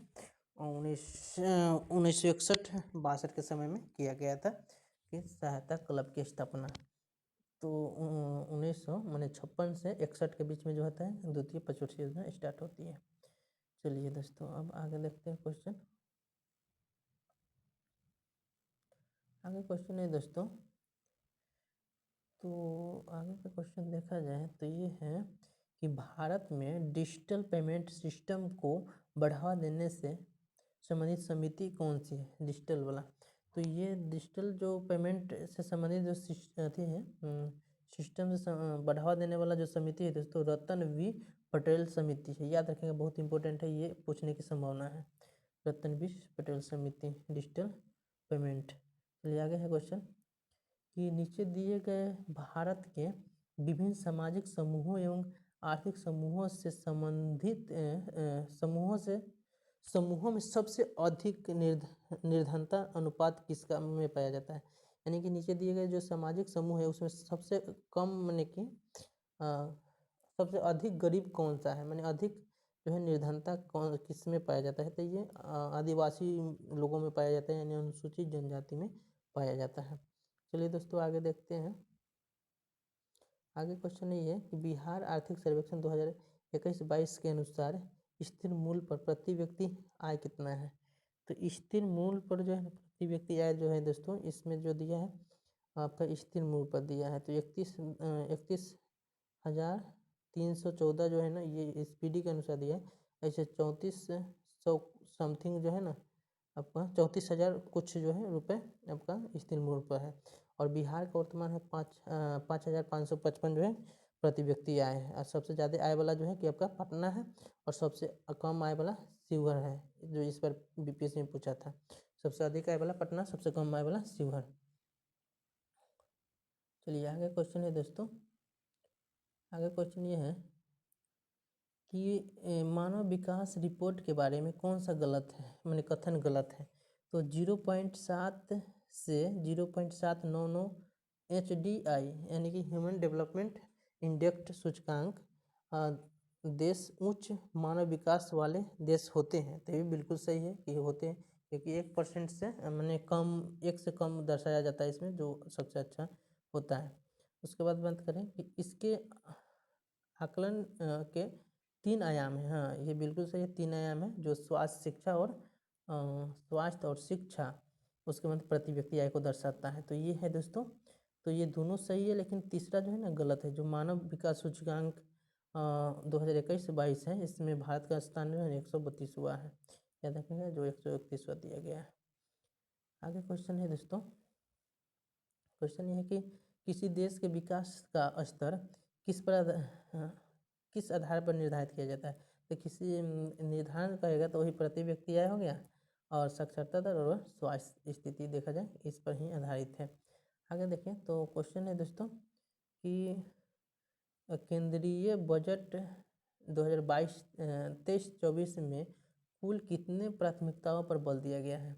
1961-62 के समय में किया गया था कि सहायता क्लब की स्थापना। तो 1900 माने 56 से 61 के बीच में जो होता है द्वितीय पंचवर्षीय योजना स्टार्ट होती है। चलिए दोस्तों अब आगे देखते हैं क्वेश्चन। आगे क्वेश्चन है दोस्तों, तो आगे का क्वेश्चन देखा जाए तो ये है कि भारत में डिजिटल पेमेंट सिस्टम को बढ़ावा देने से संबंधित समिति कौन सी है, डिजिटल वाला। तो ये डिजिटल जो पेमेंट से संबंधित जो अथी है सिस्टम से बढ़ावा देने वाला जो समिति है दोस्तों रतन वी पटेल समिति है। याद रखेंगे, बहुत इंपॉर्टेंट है, ये पूछने की संभावना है। रतन वी पटेल समिति डिजिटल पेमेंट। चलिए आगे है क्वेश्चन कि नीचे दिए गए भारत के विभिन्न सामाजिक समूहों एवं आर्थिक समूहों से संबंधित समूहों में सबसे अधिक निर्धनता अनुपात किसका में पाया जाता है। यानी कि नीचे दिए गए जो सामाजिक समूह है उसमें सबसे कम माने कि सबसे अधिक गरीब कौन सा है, माने अधिक जो है निर्धनता कौन किस में पाया जाता है। तो ये आदिवासी लोगों में पाया जाता है, यानी अनुसूचित जनजाति में पाया जाता है। चलिए दोस्तों आगे देखते हैं। आगे क्वेश्चन ये है कि बिहार आर्थिक सर्वेक्षण 2021-22 के अनुसार स्थिर मूल्य पर प्रति व्यक्ति आय कितना है। तो स्थिर मूल्य पर जो है प्रति व्यक्ति आय जो है दोस्तों इसमें जो दिया है आपका स्थिर मूल्य पर दिया है तो 31,314 जो है ना ये SPD के अनुसार दिया है। ऐसे 3400 समथिंग जो है ना आपका 34,000 कुछ जो है रुपये आपका स्थिर मूल्य पर है। और बिहार का वर्तमान है 5,555 जो है प्रति व्यक्ति आय है। और सबसे ज़्यादा आय वाला जो है कि आपका पटना है और सबसे कम आय वाला शिवहर है, जो इस पर BPSC में पूछा था। सबसे अधिक आय वाला पटना, सबसे कम आय वाला शिवहर। चलिए आगे क्वेश्चन है दोस्तों। आगे क्वेश्चन ये है कि मानव विकास रिपोर्ट के बारे में कौन सा गलत है, माने कथन गलत है। तो 0.7 से 0.799 HDI यानी कि ह्यूमन डेवलपमेंट इंडेक्स सूचकांक देश उच्च मानव विकास वाले देश होते हैं। तो ये बिल्कुल सही है कि होते हैं, क्योंकि 1% से मैंने कम 1 से कम दर्शाया जाता है इसमें, जो सबसे अच्छा होता है। उसके बाद बात करें कि इसके आकलन के 3 आयाम हैं। हाँ ये बिल्कुल सही है, 3 आयाम है जो स्वास्थ्य शिक्षा और स्वास्थ्य और शिक्षा उसके बाद प्रति व्यक्ति आय को दर्शाता है। तो ये है दोस्तों, तो ये दोनों सही है, लेकिन तीसरा जो है ना गलत है। जो मानव विकास सूचकांक 2021-22 है इसमें भारत का स्थान जो है 132वां है। याद रखिएगा, जो 131वां दिया गया है। आगे क्वेश्चन है दोस्तों, क्वेश्चन ये है कि किसी देश के विकास का स्तर किस आधार पर निर्धारित किया जाता है। तो किसी निर्धारण करेगा तो वही प्रति व्यक्ति आय हो गया, और साक्षरता दर और स्वास्थ्य स्थिति देखा जाए इस पर ही आधारित है। आगे देखें तो क्वेश्चन है दोस्तों कि केंद्रीय बजट 2022-23-24 में कुल कितने प्राथमिकताओं पर बल दिया गया है।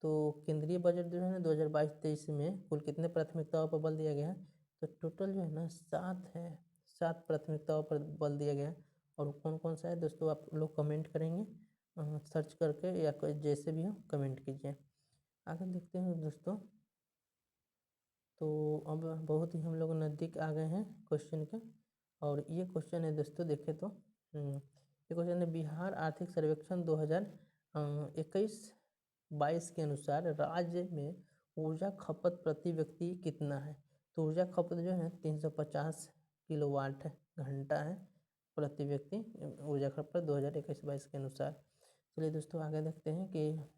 तो केंद्रीय बजट जो है ना 2022-23 में कुल कितने प्राथमिकताओं पर बल दिया गया है। तो टोटल जो है ना 7 है, 7 प्राथमिकताओं पर बल दिया गया है। और कौन कौन सा है दोस्तों आप लोग कमेंट करेंगे सर्च करके, या कोई जैसे भी हो कमेंट कीजिए। आगे देखते हैं दोस्तों, तो अब बहुत ही हम लोग नज़दीक आ गए हैं क्वेश्चन के। और ये क्वेश्चन है दोस्तों देखें तो ये क्वेश्चन है बिहार आर्थिक सर्वेक्षण 2021-22 के अनुसार राज्य में ऊर्जा खपत प्रति व्यक्ति कितना है। तो ऊर्जा खपत जो है 350 किलोवाट घंटा है प्रति व्यक्ति ऊर्जा खपत 2021-22 के अनुसार। चलिए दोस्तों आगे देखते हैं कि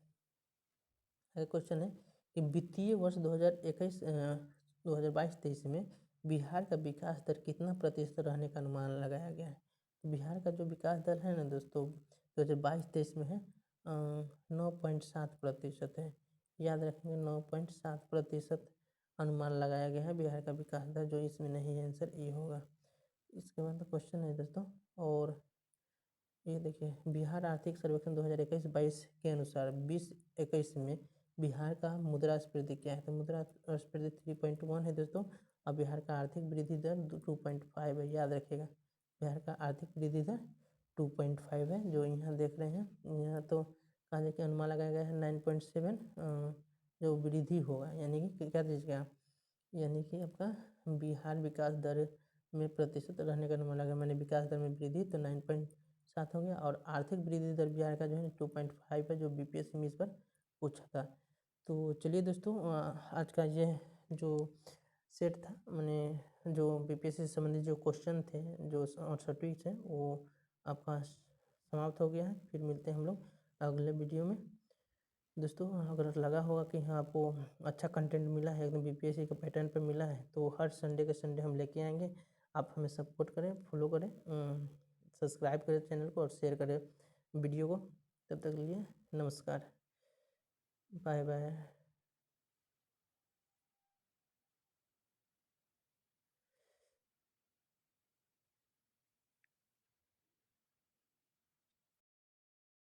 क्वेश्चन है कि वित्तीय वर्ष 2022-23 में बिहार का विकास दर कितना प्रतिशत रहने का अनुमान लगाया गया है। बिहार का जो विकास दर है ना दोस्तों 2022-23 में है 9.7% है। याद रखेंगे 9.7% अनुमान लगाया गया है बिहार का विकास दर, जो इसमें नहीं है, आंसर ए होगा। इसके बाद क्वेश्चन है दोस्तों, और ये देखिए बिहार आर्थिक सर्वेक्षण 2021-22 के अनुसार 2021 में बिहार का मुद्रास्फीति क्या है। तो मुद्रास्फीति 3.1 है दोस्तों, और बिहार का आर्थिक वृद्धि दर 2.5 है। याद रखिएगा बिहार का आर्थिक वृद्धि दर 2.5 है, जो यहाँ देख रहे हैं। यहाँ तो कहा जाए कि अनुमान लगाया गया है 9.7 जो वृद्धि होगा, यानी कि क्या दीजिएगा, यानी कि आपका बिहार विकास दर में प्रतिशत रहने का अनुमान लगा, मैंने विकास दर में वृद्धि तो 9.7 हो गया। और आर्थिक वृद्धि दर बिहार का जो है 2.5 है, जो बीपीएससी में इस पर पूछा था। तो चलिए दोस्तों, आज का ये जो सेट था, मैंने जो बीपीएससी से संबंधित जो क्वेश्चन थे जो और टॉपिक्स हैं वो आपका समाप्त हो गया है। फिर मिलते हैं हम लोग अगले वीडियो में। दोस्तों, अगर लगा होगा कि हाँ आपको अच्छा कंटेंट मिला है, एकदम बीपीएससी के पैटर्न पर मिला है, तो हर संडे के संडे हम लेके आएंगे। आप हमें सपोर्ट करें, फॉलो करें, सब्सक्राइब करें चैनल को और शेयर करें वीडियो को। तब तक के लिए नमस्कार, बाय बाय।